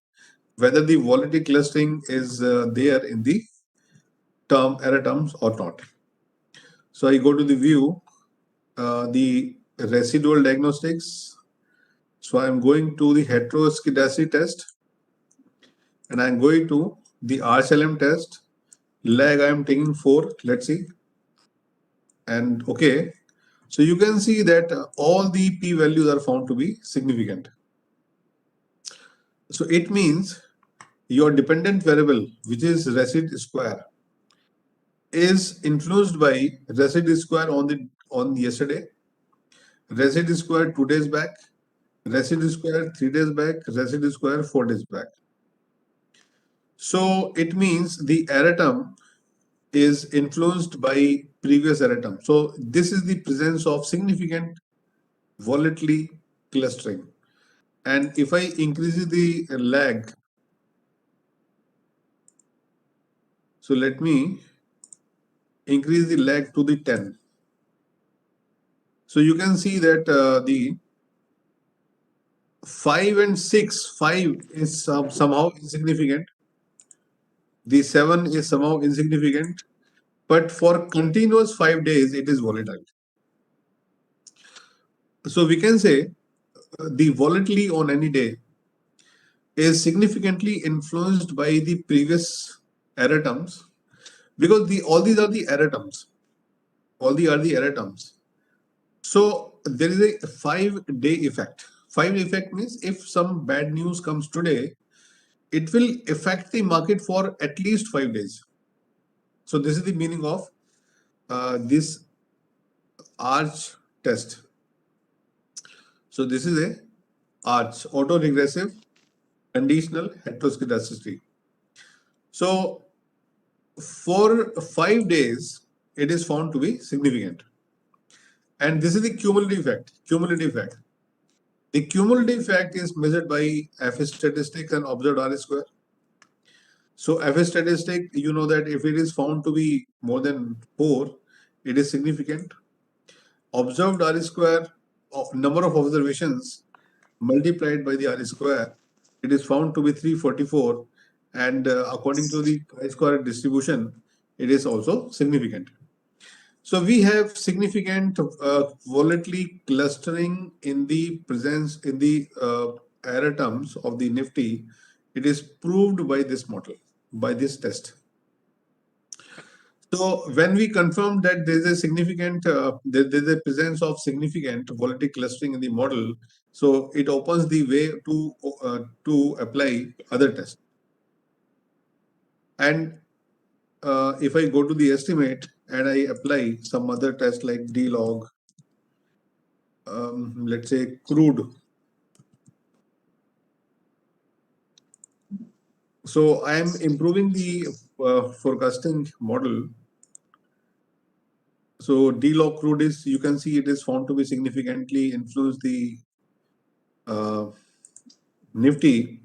whether the volatility clustering is there in the array terms or not. So I go to the view, the residual diagnostics. So I'm going to the heteroscedasticity test, and I'm going to the RSLM test. Lag I am taking 4, let's see. And okay, so you can see that all the p values are found to be significant. So it means your dependent variable, which is resid square, is influenced by resid square on yesterday, resid square 2 days back, resid square 3 days back, resid square 4 days back. So it means the error term is influenced by previous error term. So this is the presence of significant volatility clustering. And if I increase the lag, so let me increase the lag to the 10. So you can see that the 5 and 6, 5 is somehow insignificant. The 7 is somehow insignificant, but for continuous 5 days, it is volatile. So we can say the volatility on any day is significantly influenced by the previous error terms, because all these are the error terms. All these are the error terms. So there is a 5-day effect. 5-day effect means if some bad news comes today, it will affect the market for at least 5 days. So this is the meaning of this arch test. So this is a arch, auto-regressive conditional heteroscedasticity. So for 5 days, it is found to be significant. And this is the cumulative effect. Cumulative effect. The cumulative effect is measured by FS statistic and observed R square. So FS statistic, you know that if it is found to be more than 4, it is significant. Observed R square, number of observations multiplied by the R square, it is found to be 344. And according to the chi-square distribution, it is also significant. So we have significant volatility clustering in the presence in the error terms of the Nifty. It is proved by this model, by this test. So when we confirm that there is a significant, there is a presence of significant volatility clustering in the model, so it opens the way to apply other tests. And if I go to the estimate and I apply some other test like D-log, let's say crude. So I am improving the forecasting model. So D-log crude is, you can see it is found to be significantly influence the Nifty.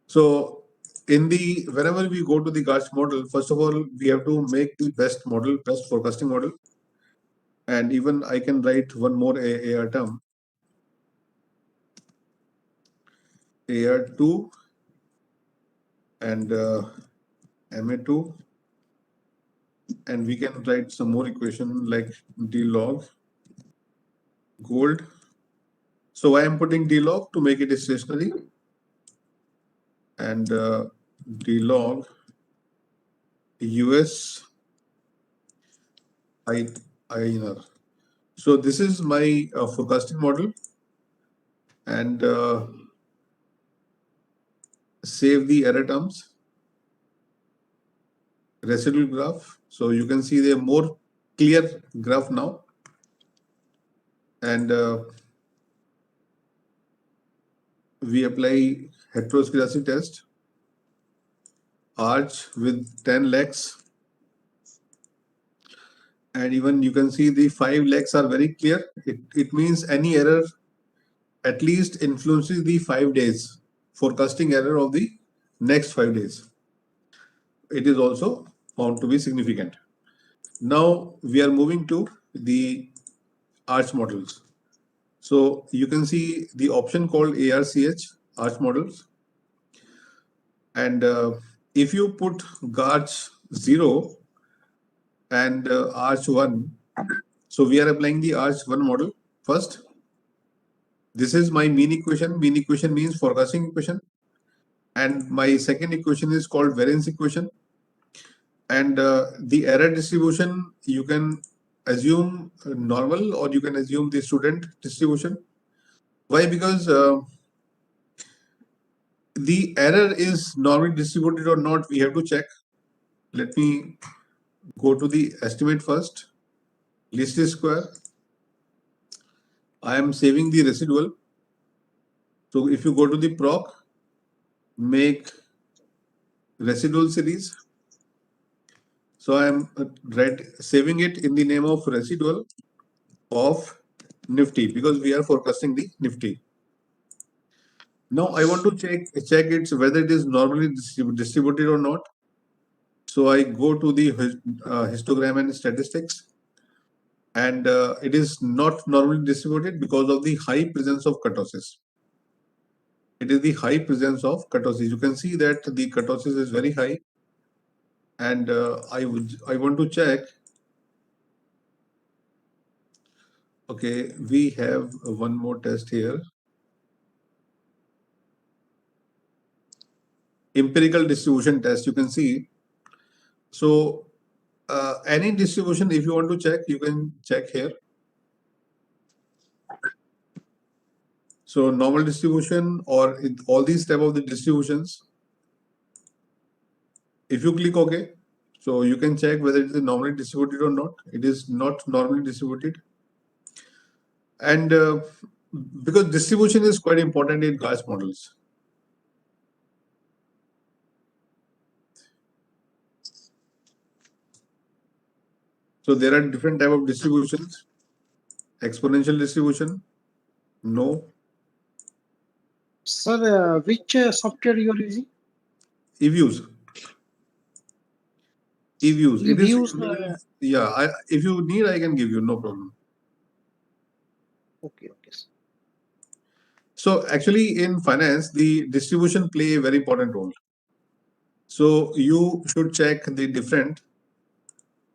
So whenever we go to the Garch model, first of all, we have to make the best model, best forecasting model. And even I can write one more AR term, AR2 and MA2, and we can write some more equation like D log gold. So I am putting D log to make it stationary, and D log US INR. So this is my forecasting model, and save the error terms, residual graph. So you can see the more clear graph now, and we apply heteroscedasticity test, arch with 10 legs, and even you can see the 5 legs are very clear. It means any error at least influences the 5 days forecasting error of the next 5 days. It is also found to be significant. Now we are moving to the arch models. So you can see the option called ARCH, arch models. And if you put Garch 0 and arch 1, so we are applying the arch 1 model first. This is my mean equation. Mean equation means forecasting equation. And my second equation is called variance equation. And the error distribution, you can assume normal or you can assume the student distribution. Why? Because the error is normally distributed or not, we have to check. Let me go to the estimate first. Least square. I am saving the residual. So if you go to the proc, make residual series. So I am saving it in the name of residual of Nifty, because we are forecasting the Nifty. Now I want to check it whether it is normally distributed or not. So I go to the histogram and statistics, and it is not normally distributed because of the high presence of kurtosis. It is the high presence of kurtosis. You can see that the kurtosis is very high, and I want to check Okay, we have one more test here. Empirical distribution test, you can see. So any distribution, if you want to check, you can check here. So normal distribution or all these type of the distributions. If you click OK, so you can check whether it is normally distributed or not. It is not normally distributed. And because distribution is quite important in Gauss models. So there are different type of distributions. Exponential distribution, no. Sir, which software you are using? eViews. eViews. It is eViews, yeah. If you need, I can give you, no problem. okay, okay. Sir. So actually, in finance, the distribution play a very important role. So you should check the different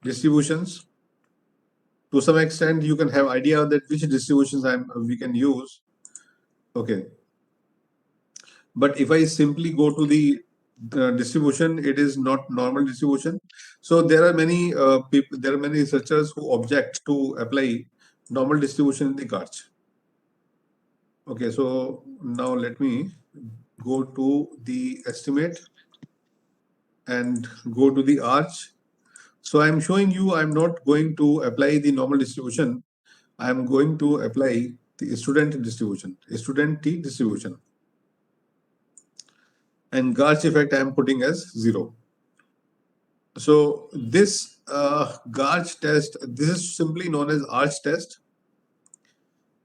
distributions. To some extent, you can have idea that which distributions we can use. Okay. But if I simply go to the distribution, it is not normal distribution. So there are many people, there are many researchers who object to apply normal distribution in the GARCH. Okay, so now let me go to the estimate and go to the arch. So I'm showing you I'm not going to apply the normal distribution. I'm going to apply the student distribution, student T distribution. And Garch effect I'm putting as 0. So this Garch test, this is simply known as arch test.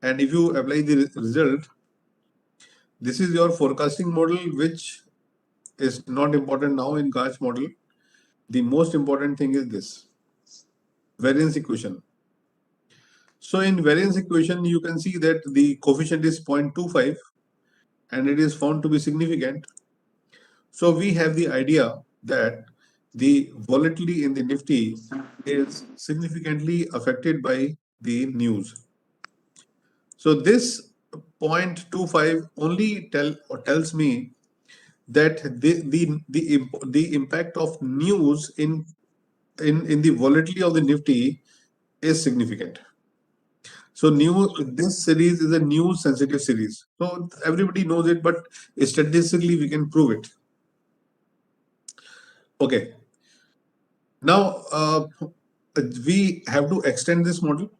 And if you apply the result, this is your forecasting model, which is not important now in Garch model. The most important thing is this variance equation. So in variance equation, you can see that the coefficient is 0.25 and it is found to be significant. So we have the idea that the volatility in the Nifty is significantly affected by the news. So this 0.25 only tells me that the impact of news in the volatility of the Nifty is significant. So this series is a news sensitive series. So everybody knows it, but statistically we can prove it. Okay. Now we have to extend this model.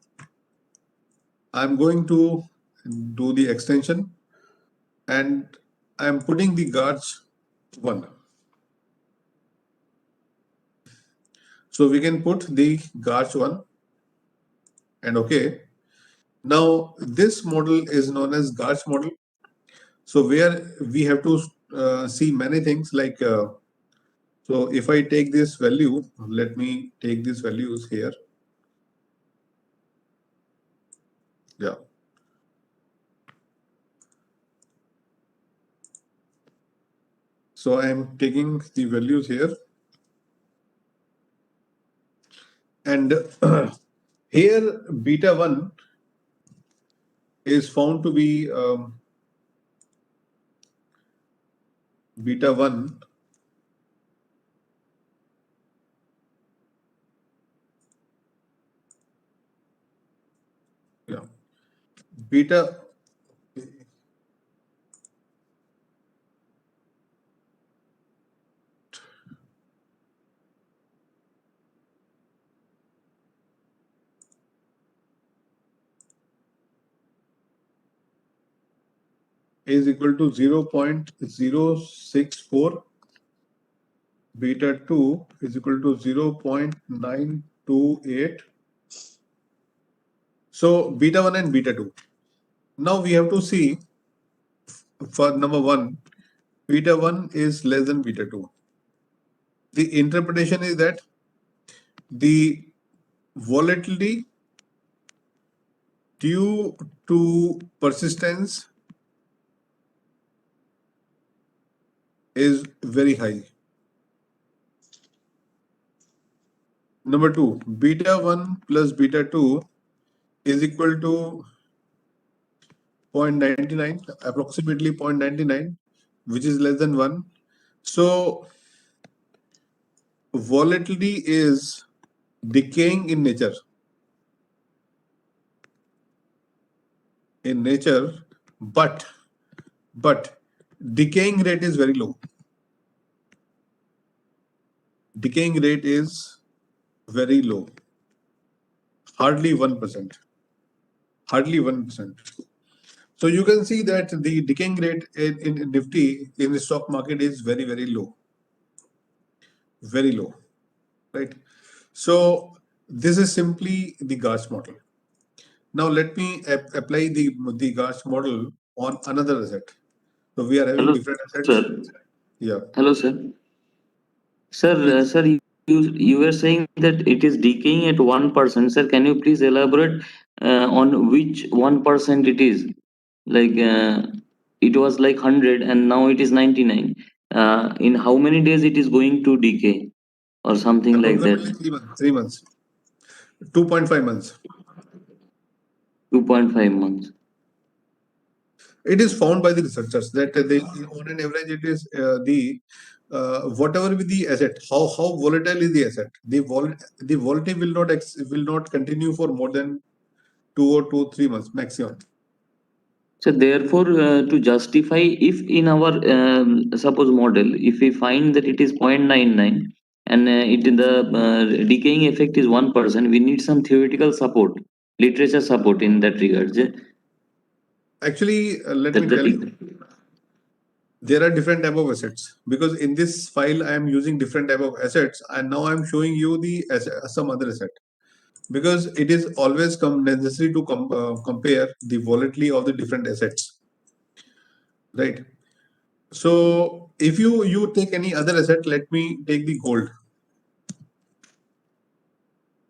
I'm going to do the extension and I'm putting the Garch 1. So we can put the Garch 1 and okay. Now this model is known as Garch model. So where we have to see many things like so if I take this value, let me take these values here. Yeah. So I am taking the values here. And here beta 1 is found to be beta 1 yeah beta is equal to 0.064, beta 2 is equal to 0.928. So beta 1 and beta 2. Now we have to see for number 1, beta 1 is less than beta 2. The interpretation is that the volatility due to persistence is very high. Number 2, beta 1 plus beta 2 is equal to 0.99, approximately 0.99, which is less than 1. So volatility is decaying in nature. But decaying rate is very low. Decaying rate is very low. Hardly 1%. Hardly 1%. So you can see that the decaying rate in Nifty in the stock market is very, very low. Very low, right? So this is simply the Garch model. Now let me apply the Garch model on another asset. So we are having Hello, different assets. sir. Yeah. Hello, sir. Sir, you were saying that it is decaying at 1%. Sir, can you please elaborate on which 1% it is? Like it was like 100 and now it is 99. In how many days it is going to decay or something like Approximately that? 3 months. 2.5 months. 2.5 months. It is found by the researchers that they, on an average, it is whatever with the asset, how volatile is the asset. The volatility will not continue for more than 3 months maximum. So therefore, to justify, if in our suppose model, if we find that it is 0.99 and the decaying effect is 1%, we need some theoretical support, literature support in that regard. Actually, let me That tell you, the there are different type of assets, because in this file I am using different type of assets, and now I am showing you the some other asset, because it is always necessary to compare the volatility of the different assets, right? So if you take any other asset, let me take the gold.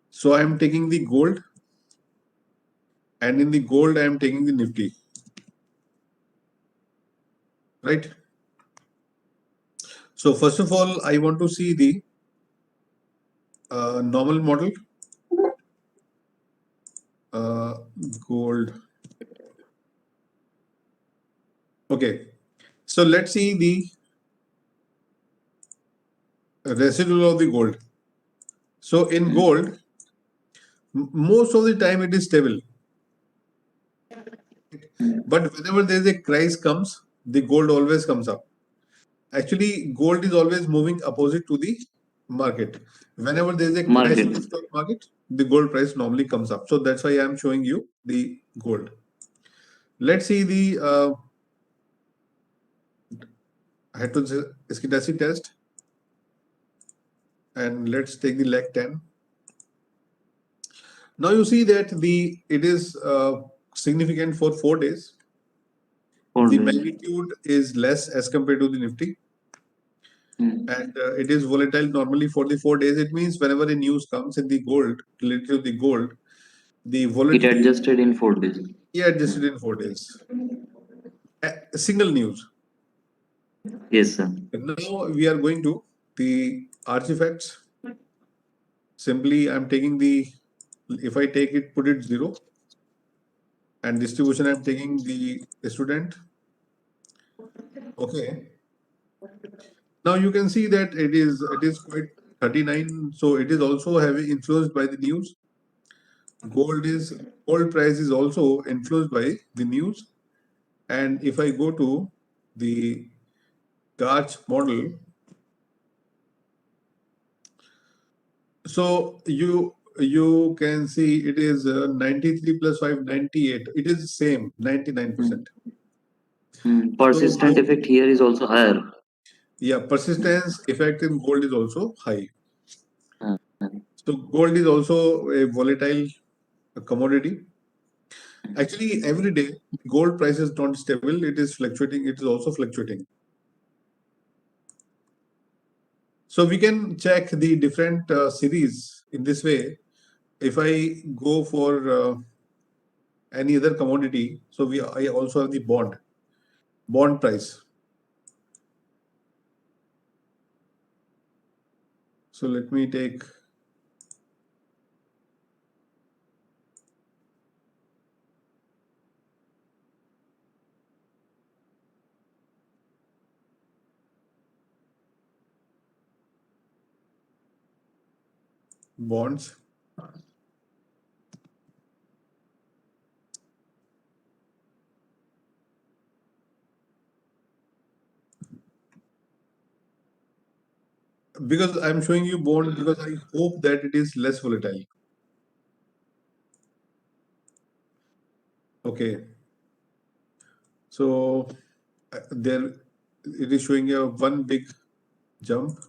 So I am taking the gold, and in the gold I am taking the Nifty, right? So first of all, I want to see the normal model, gold. Okay, so let's see the residual of the gold. So in gold, most of the time it is stable, but whenever there is a crisis comes, the gold always comes up. Actually, gold is always moving opposite to the market. Whenever there is a crash in the stock market, the gold price normally comes up. So that's why I am showing you the gold. Let's see the heterogeneity test, and let's take the leg 10. Now you see that it is significant for 4 days. The magnitude is less as compared to the Nifty. And it is volatile normally for the 4 days. It means whenever a news comes in the gold, related to the gold, the volatility. It adjusted in 4 days. Yeah, adjusted in 4 days. A single news. Yes, sir. Now we are going to the artifacts. Simply, I'm taking if I take it, put it 0. And distribution, I'm taking the student. Okay. Now you can see that it is quite 39. So it is also heavily influenced by the news. Gold price is also influenced by the news. And if I go to the Garch model, so you can see it is 93 plus 5, 98. It is same, 99%. Persistent effect here is also higher. Yeah, persistence effect in gold is also high. So gold is also a volatile commodity. Actually, every day gold price is not stable. It is fluctuating. It is also fluctuating. So we can check the different series in this way. If I go for any other commodity, so I also have the bond price. So let me take bonds. Because I'm showing you bond because I hope that it is less volatile. Okay. So there it is showing a one big jump.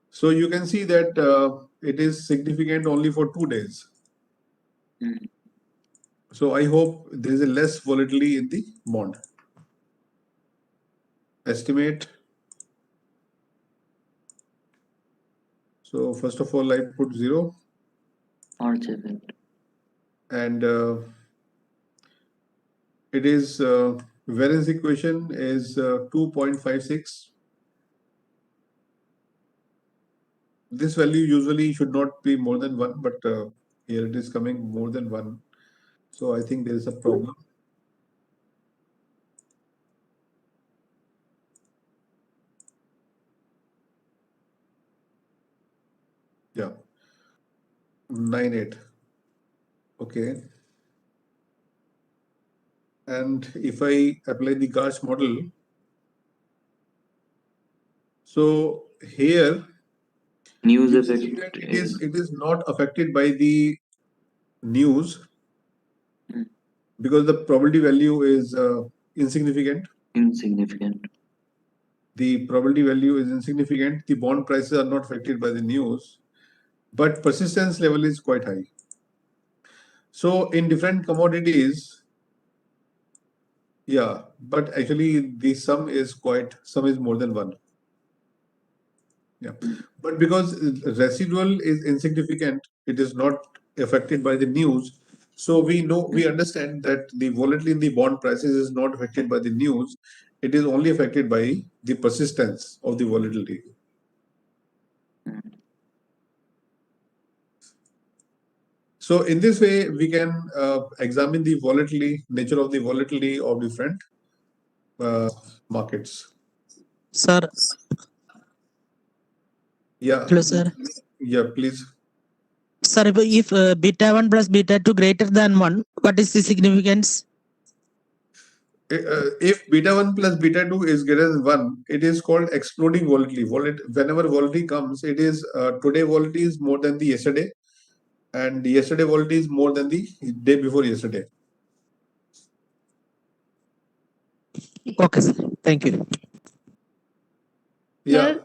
So you can see that it is significant only for 2 days. Mm. So I hope there is a less volatility in the bond. Estimate. So first of all, I put 0. March event. And it is variance equation is 2.56. This value usually should not be more than 1, but here it is coming more than 1. So I think there is a problem. Yeah. 9.8. Okay. And if I apply the Garch model, so here News you see effect. that it is not affected by the news Mm. because the probability value is insignificant. Insignificant. The probability value is insignificant. The bond prices are not affected by the news, but persistence level is quite high. So in different commodities, yeah, but actually the sum is more than 1. Yeah, but because residual is insignificant, it is not affected by the news. So we understand that the volatility in the bond prices is not affected by the news. It is only affected by the persistence of the volatility. Mm. So in this way, we can examine the volatility, nature of the volatility of different markets. Sir, Yeah. hello, sir. Yeah, please. Sir, if beta 1 plus beta 2 greater than 1, what is the significance? If beta 1 plus beta 2 is greater than 1, it is called exploding volatility. Whenever volatility comes, it is today volatility is more than the yesterday, and yesterday volatility is more than the day before yesterday. Okay, sir. Thank you. Yeah.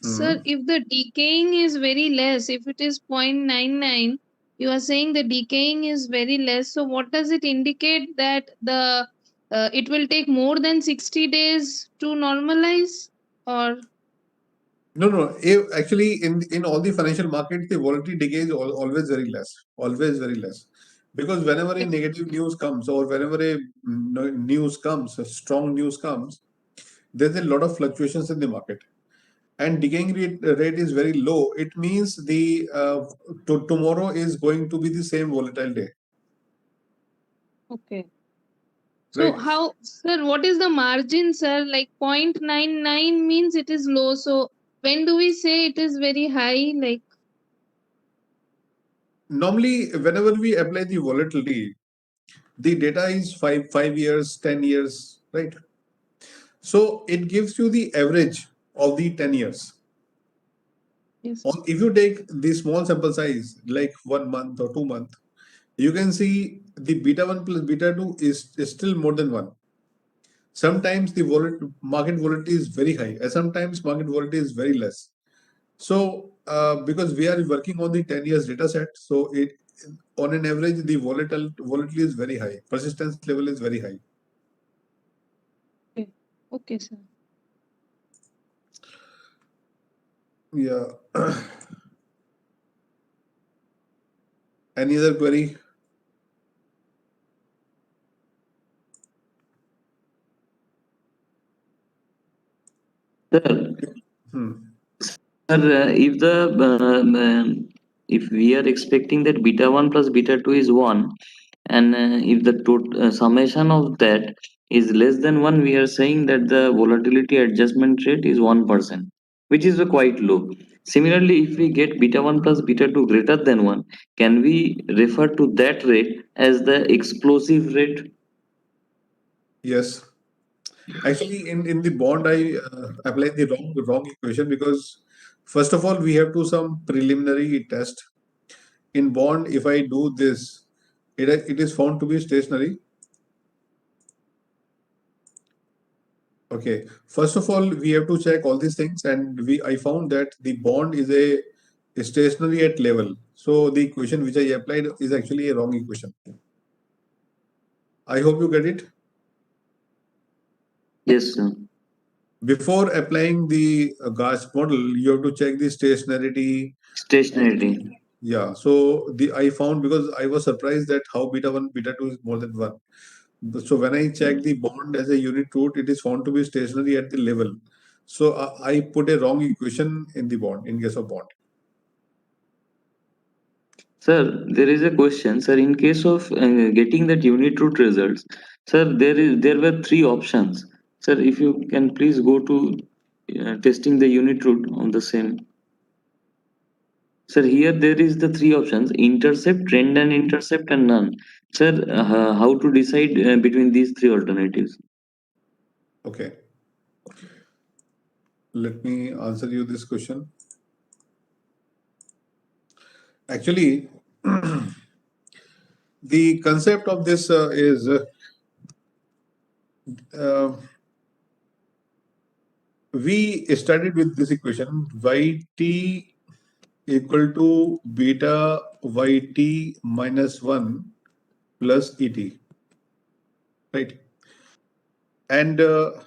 Sir, if the decaying is very less, if it is 0.99, you are saying the decaying is very less. So what does it indicate that the it will take more than 60 days to normalize, or? No. Actually, in all the financial markets, the volatility decay is always very less, because whenever a negative news comes or whenever a strong news comes, there's a lot of fluctuations in the market, and decaying rate is very low. It means the tomorrow is going to be the same volatile day. Okay. So Right. how, sir, what is the margin, sir? Like 0.99 means it is low. So when do we say it is very high? Like, Normally, whenever we apply the volatility, the data is 5 years, 10 years, right? So it gives you the average of the 10 years. yes. If you take the small sample size, like 1 month or 2 months, you can see the beta 1 plus beta 2 is still more than 1. Sometimes the market volatility is very high, and sometimes market volatility is very less. So because we are working on the 10 years data set, so it on an average the volatility is very high, persistence level is very high. Okay, sir. Yeah. Any other query? Sir, Hmm. sir, if we are expecting that beta 1 plus beta 2 is 1, and if the summation of that is less than 1, we are saying that the volatility adjustment rate is 1%, which is quite low. Similarly, if we get beta 1 plus beta 2 greater than 1, can we refer to that rate as the explosive rate? Yes. Actually, in the bond, I applied the wrong equation because first of all, we have to some preliminary test. In bond, if I do this, it is found to be stationary. Okay. First of all, we have to check all these things, and I found that the bond is a stationary at level. So the equation which I applied is actually a wrong equation. I hope you get it. Yes, sir. Before applying the Gauss model, you have to check the stationarity. Stationarity. Yeah. So I found, because I was surprised that how beta 1, beta 2 is more than 1. So when I check the bond as a unit root, it is found to be stationary at the level. So I put a wrong equation in the bond, in case of bond. Sir, there is a question, sir. In case of getting that unit root results, sir, there were 3 options. Sir, if you can please go to testing the unit root on the same. Sir, here there is the 3 options: intercept, trend and intercept, and none. Sir, how to decide between these 3 alternatives? Okay. Let me answer you this question. Actually, the concept of this is we started with this equation, yt equal to beta yt minus 1 plus et, right? And so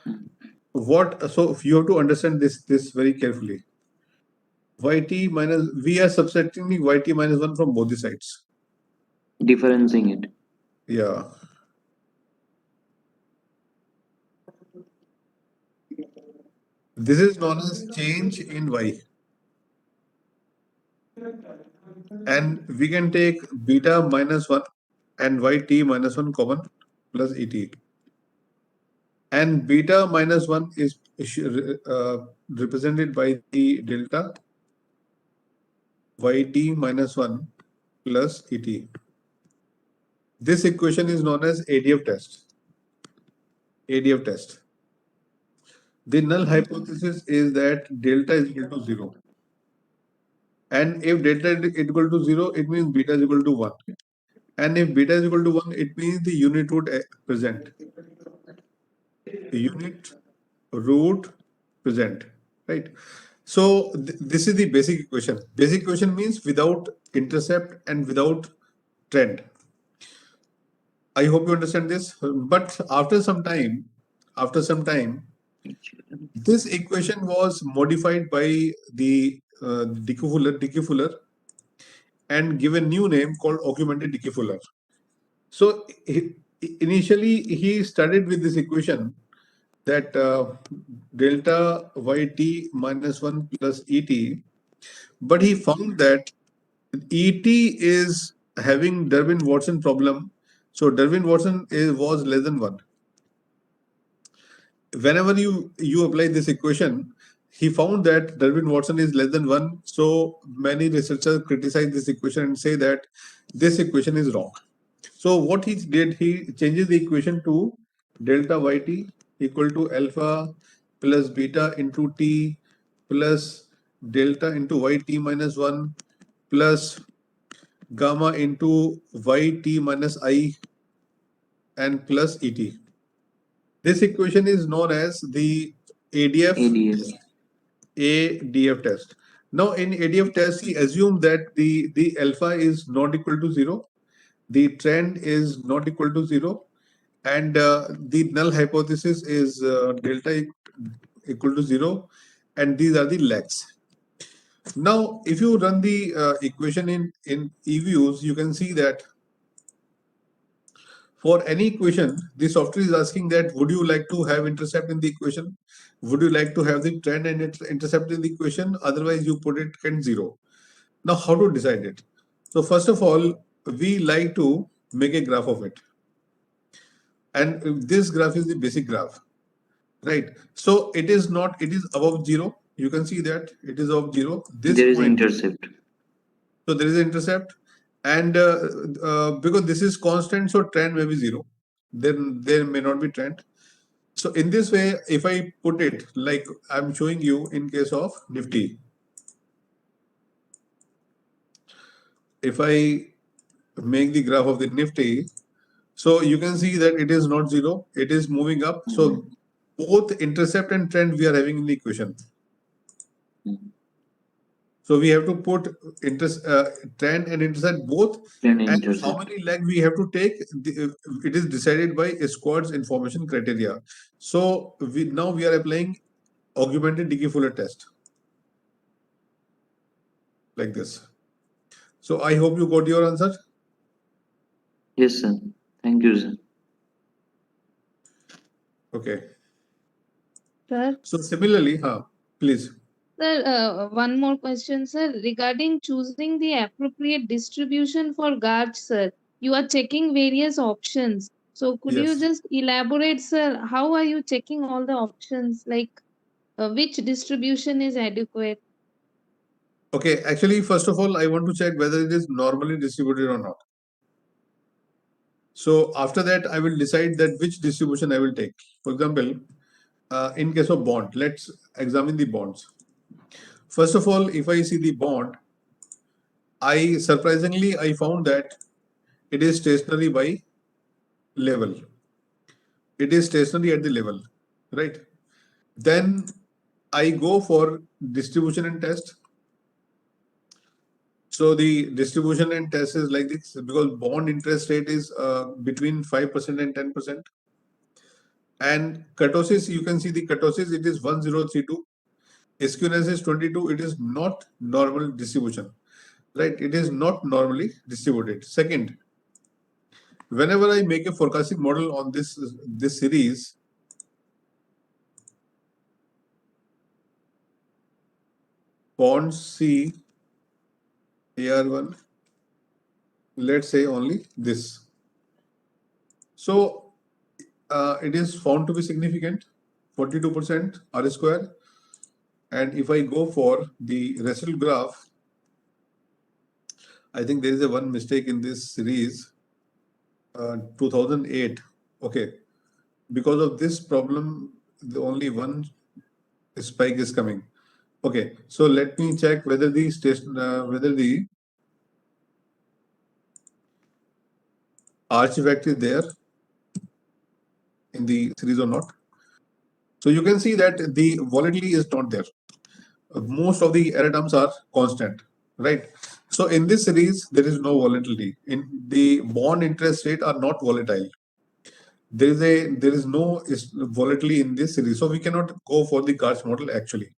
you have to understand this very carefully. Yt minus, we are subtracting the yt minus 1 from both the sides. Differencing it. Yeah. This is known as change in y. And we can take beta minus 1 and yt minus 1 common plus et. And beta minus 1 is represented by the delta yt minus 1 plus et. This equation is known as ADF test. ADF test. The null hypothesis is that delta is equal to 0. And if delta is equal to 0, it means beta is equal to 1. And if beta is equal to 1, it means the unit root present. Unit root present, right? So this is the basic equation. Basic equation means without intercept and without trend. I hope you understand this. But after some time, this equation was modified by the Dickey-Fuller, and given new name called augmented Dickey-Fuller. So initially he started with this equation that delta yt minus 1 plus et, but he found that et is having Durbin-Watson problem. So Durbin-Watson was less than 1. Whenever you apply this equation, he found that Durbin-Watson is less than 1. So many researchers criticize this equation and say that this equation is wrong. So what he did, he changes the equation to delta yt equal to alpha plus beta into t plus delta into yt minus 1 plus gamma into yt minus I and plus et. This equation is known as the ADF test. Now in ADF test, he assumed that the alpha is not equal to 0, the trend is not equal to 0, and the null hypothesis is delta equal to 0, and these are the lags. Now, if you run the equation in eViews, you can see that for any equation, the software is asking that would you like to have intercept in the equation? Would you like to have the trend and intercept in the equation? Otherwise, you put it at 0. Now, how to decide it? So first of all, we like to make a graph of it. And this graph is the basic graph, right? So it is not, it is above 0. You can see that it is above 0. This There is point, intercept. so there is an intercept, and because this is constant, so trend may be 0. Then there may not be trend. So in this way, if I put it like I'm showing you in case of Nifty, if I make the graph of the Nifty, so you can see that it is not 0, it is moving up. So both intercept and trend we are having in the equation. So we have to put trend and intercept both, and how many leg we have to take, it is decided by Squad's information criteria. So now we are applying augmented Dickey-Fuller test like this. So I hope you got your answer. Yes, sir. Thank you, sir. Okay. Sir, So similarly, please. sir, one more question, sir. Regarding choosing the appropriate distribution for guards, sir, you are checking various options. So could you Yes. just elaborate, sir, how are you checking all the options? Like which distribution is adequate? Okay, actually, first of all, I want to check whether it is normally distributed or not. So after that, I will decide that which distribution I will take. For example, in case of bond, let's examine the bonds. First of all, if I see the bond, I surprisingly found that it is stationary by level. It is stationary at the level, right? Then I go for distribution and test. So the distribution and test is like this because bond interest rate is between 5% and 10%. And kurtosis, you can see the kurtosis, it is 1032. Skewness is 22. It is not normal distribution, right? It is not normally distributed. Second, whenever I make a forecasting model on this series, bond C AR1, let's say only this. So it is found to be significant, 42% R square. And if I go for the Russell graph, I think there is a one mistake in this series, 2008. Okay, because of this problem, the only one spike is coming. Okay, so let me check whether the arch effect is there in the series or not. So you can see that the volatility is not there. Most of the error terms are constant, right? So in this series, there is no volatility. In the bond interest rate are not volatile. There is no volatility in this series. So we cannot go for the Garch model actually,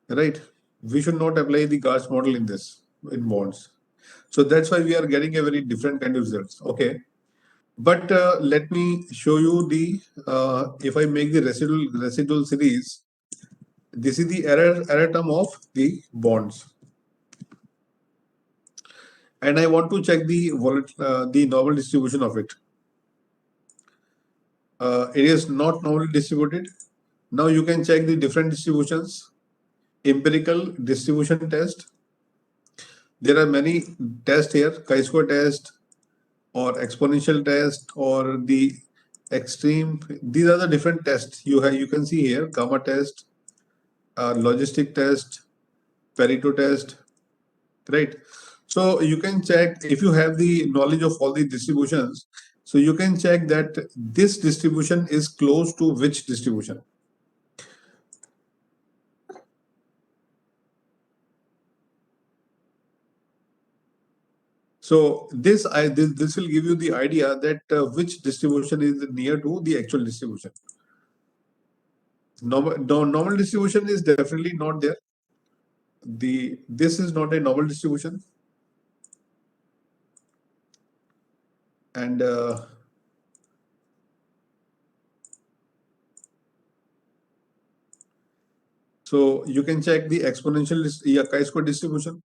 right? We should not apply the Garch model in bonds. So that's why we are getting a very different kind of results. Okay. But let me show you the, if I make the residual series, this is the error term of the bonds. And I want to check the normal distribution of it. It is not normally distributed. Now you can check the different distributions. Empirical distribution test. There are many tests here, chi-square test or exponential test or the extreme. These are the different tests you can see here, gamma test, logistic test, Pareto test, right? So you can check if you have the knowledge of all the distributions. So you can check that this distribution is close to which distribution. So this will give you the idea that which distribution is near to the actual distribution. Normal distribution is definitely not there. This is not a normal distribution. And so you can check the exponential chi-square distribution.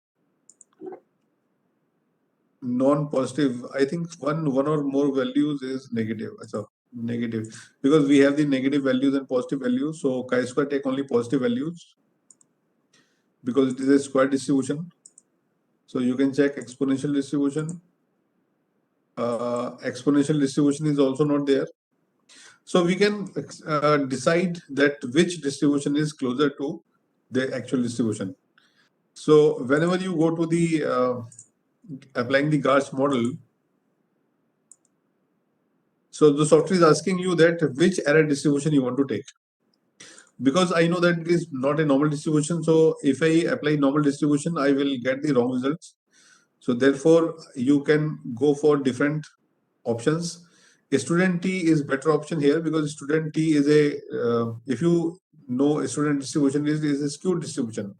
non-positive, I think one or more values is negative. So negative, because we have the negative values and positive values. So chi-square take only positive values because it is a square distribution. So you can check exponential distribution. Exponential distribution is also not there. So we can decide that which distribution is closer to the actual distribution. So whenever you go to the applying the Garch model, so the software is asking you that which error distribution you want to take. Because I know that it is not a normal distribution. So if I apply normal distribution, I will get the wrong results. So therefore, you can go for different options. Student T is better option here because student T is a, if you know, student distribution is a skewed distribution.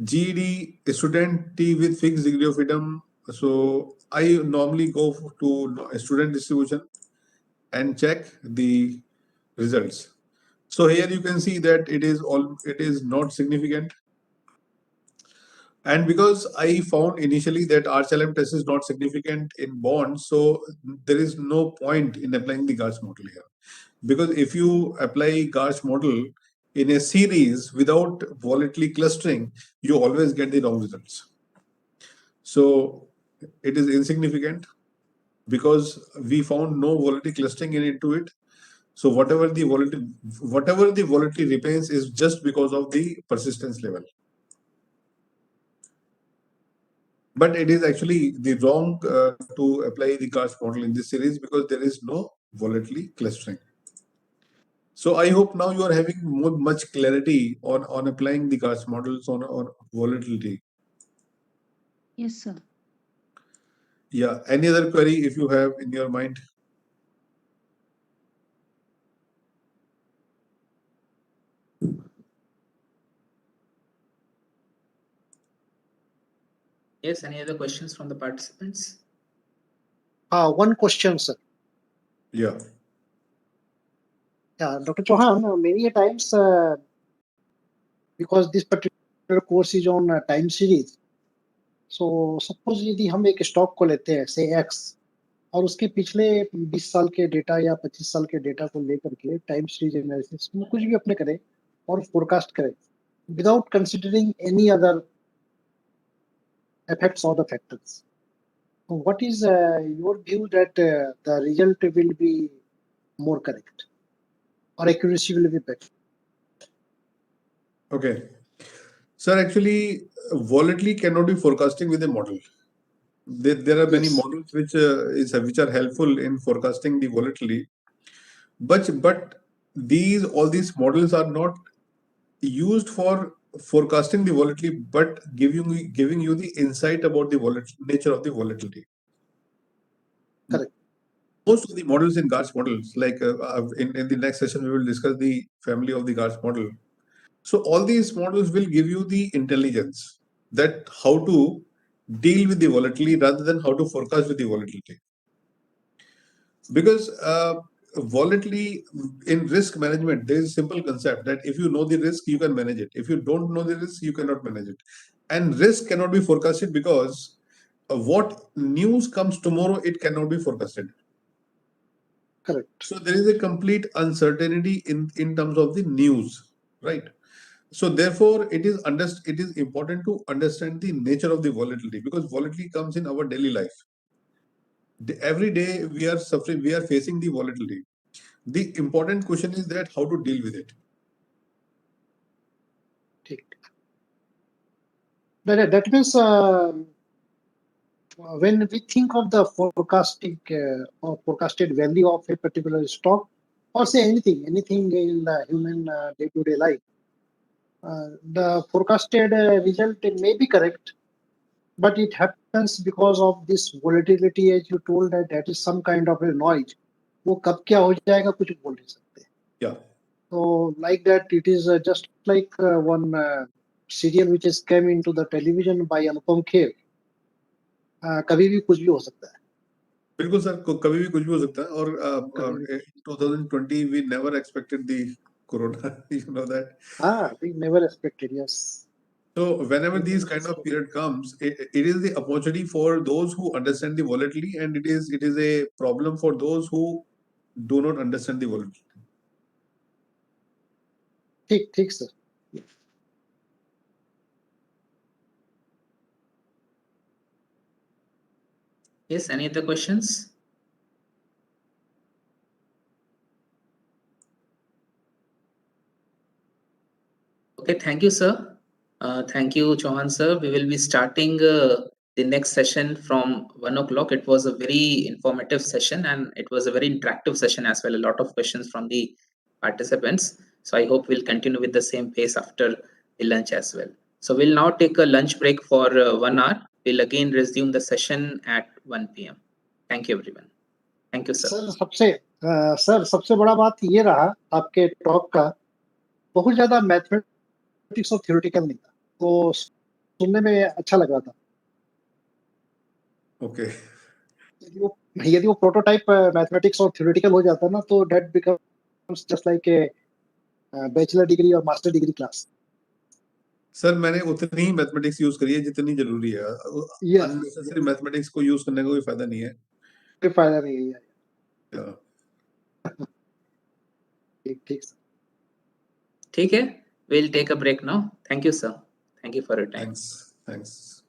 GED student T with fixed degree of freedom. So I normally go to a student distribution and check the results. So here you can see that it is not significant. And because I found initially that RCLM test is not significant in bonds, so there is no point in applying the Garch model here. Because if you apply Garch model in a series without volatility clustering, you always get the wrong results. So it is insignificant because we found no volatility clustering into it. So whatever the volatility remains is just because of the persistence level. But it is actually the wrong to apply the Garch model in this series because there is no volatility clustering. So I hope now you are having much clarity on applying the Garch models on volatility. Yes, sir. Yeah. Any other query if you have in your mind? Yes, any other questions from the participants? One question, sir. Yeah. Yeah, Dr. Chauhan, many a times, because this particular course is on time series, so suppose यदि हम एक stock को लेते हैं, say X, और उसके पिछले 20 साल के डेटा या 25 साल के डेटा को लेकर के टाइम सीरीज एनालिसिस में कुछ भी अपने करें और फोरकास्ट करें without considering any other effects or the factors. So what is your view that the result will be more correct or accuracy will be better? Okay. Sir, actually, volatility cannot be forecasting with a model. There are many Yes. models which are helpful in forecasting the volatility, but all these models are not used for forecasting the volatility, but giving you the insight about the nature of the volatility. Correct. Most of the models in Garch models, like in the next session, we will discuss the family of the Garch model. So all these models will give you the intelligence that how to deal with the volatility rather than how to forecast with the volatility. Because volatility in risk management, there is a simple concept that if you know the risk, you can manage it. If you don't know the risk, you cannot manage it. And risk cannot be forecasted because what news comes tomorrow, it cannot be forecasted. Correct. So there is a complete uncertainty in terms of the news, right? So therefore, it is important to understand the nature of the volatility because volatility comes in our daily life. Every day we are suffering, we are facing the volatility. The important question is that how to deal with it. That means when we think of the forecasting or forecasted value of a particular stock, or say anything in the human day-to-day life, the forecasted result may be correct, but it happens because of this volatility, as you told, that is some kind of a noise. वो कब क्या हो जाएगा कुछ बोल नहीं सकते. Yeah. So like that, it is just like one serial which has came into the television by Anupam Kher. कभी भी कुछ भी हो सकता है. बिल्कुल सर, कभी भी कुछ भी हो सकता है और 2020 we never expected the corona. You know that. We never expected. Yes. So whenever these kind of period comes, it is the opportunity for those who understand the volatility, and it is a problem for those who do not understand the volatility. ठीक sir. Yes, any other questions? Okay, thank you, sir. Thank you, Chauhan sir. We will be starting the next session from 1 o'clock. It was a very informative session and it was a very interactive session as well. A lot of questions from the participants. So I hope we'll continue with the same pace after the lunch as well. So we'll now take a lunch break for 1 hour. We'll again resume the session at 1 p.m. Thank you, everyone. Thank you, sir. Sir सबसे बड़ा बात ये रहा आपके talk का, बहुत ज्यादा mathematics और थ्योरेटिकल नहीं था, तो सुनने में अच्छा लग रहा था. Okay. यदि वो प्रोटोटाइप मैथमेटिक्स और थ्योरेटिकल हो जाता ना, तो that becomes just like a bachelor degree और मास्टर डिग्री क्लास. सर मैंने उतनी ही मैथमेटिक्स यूज करी है जितनी जरूरी है. अननेसेसरी मैथमेटिक्स को यूज करने का कोई फायदा नहीं है. कोई फायदा नहीं है. ठीक सर. ठीक है, we'll take a break now. Thank you, sir. Thank you for your time. Thanks.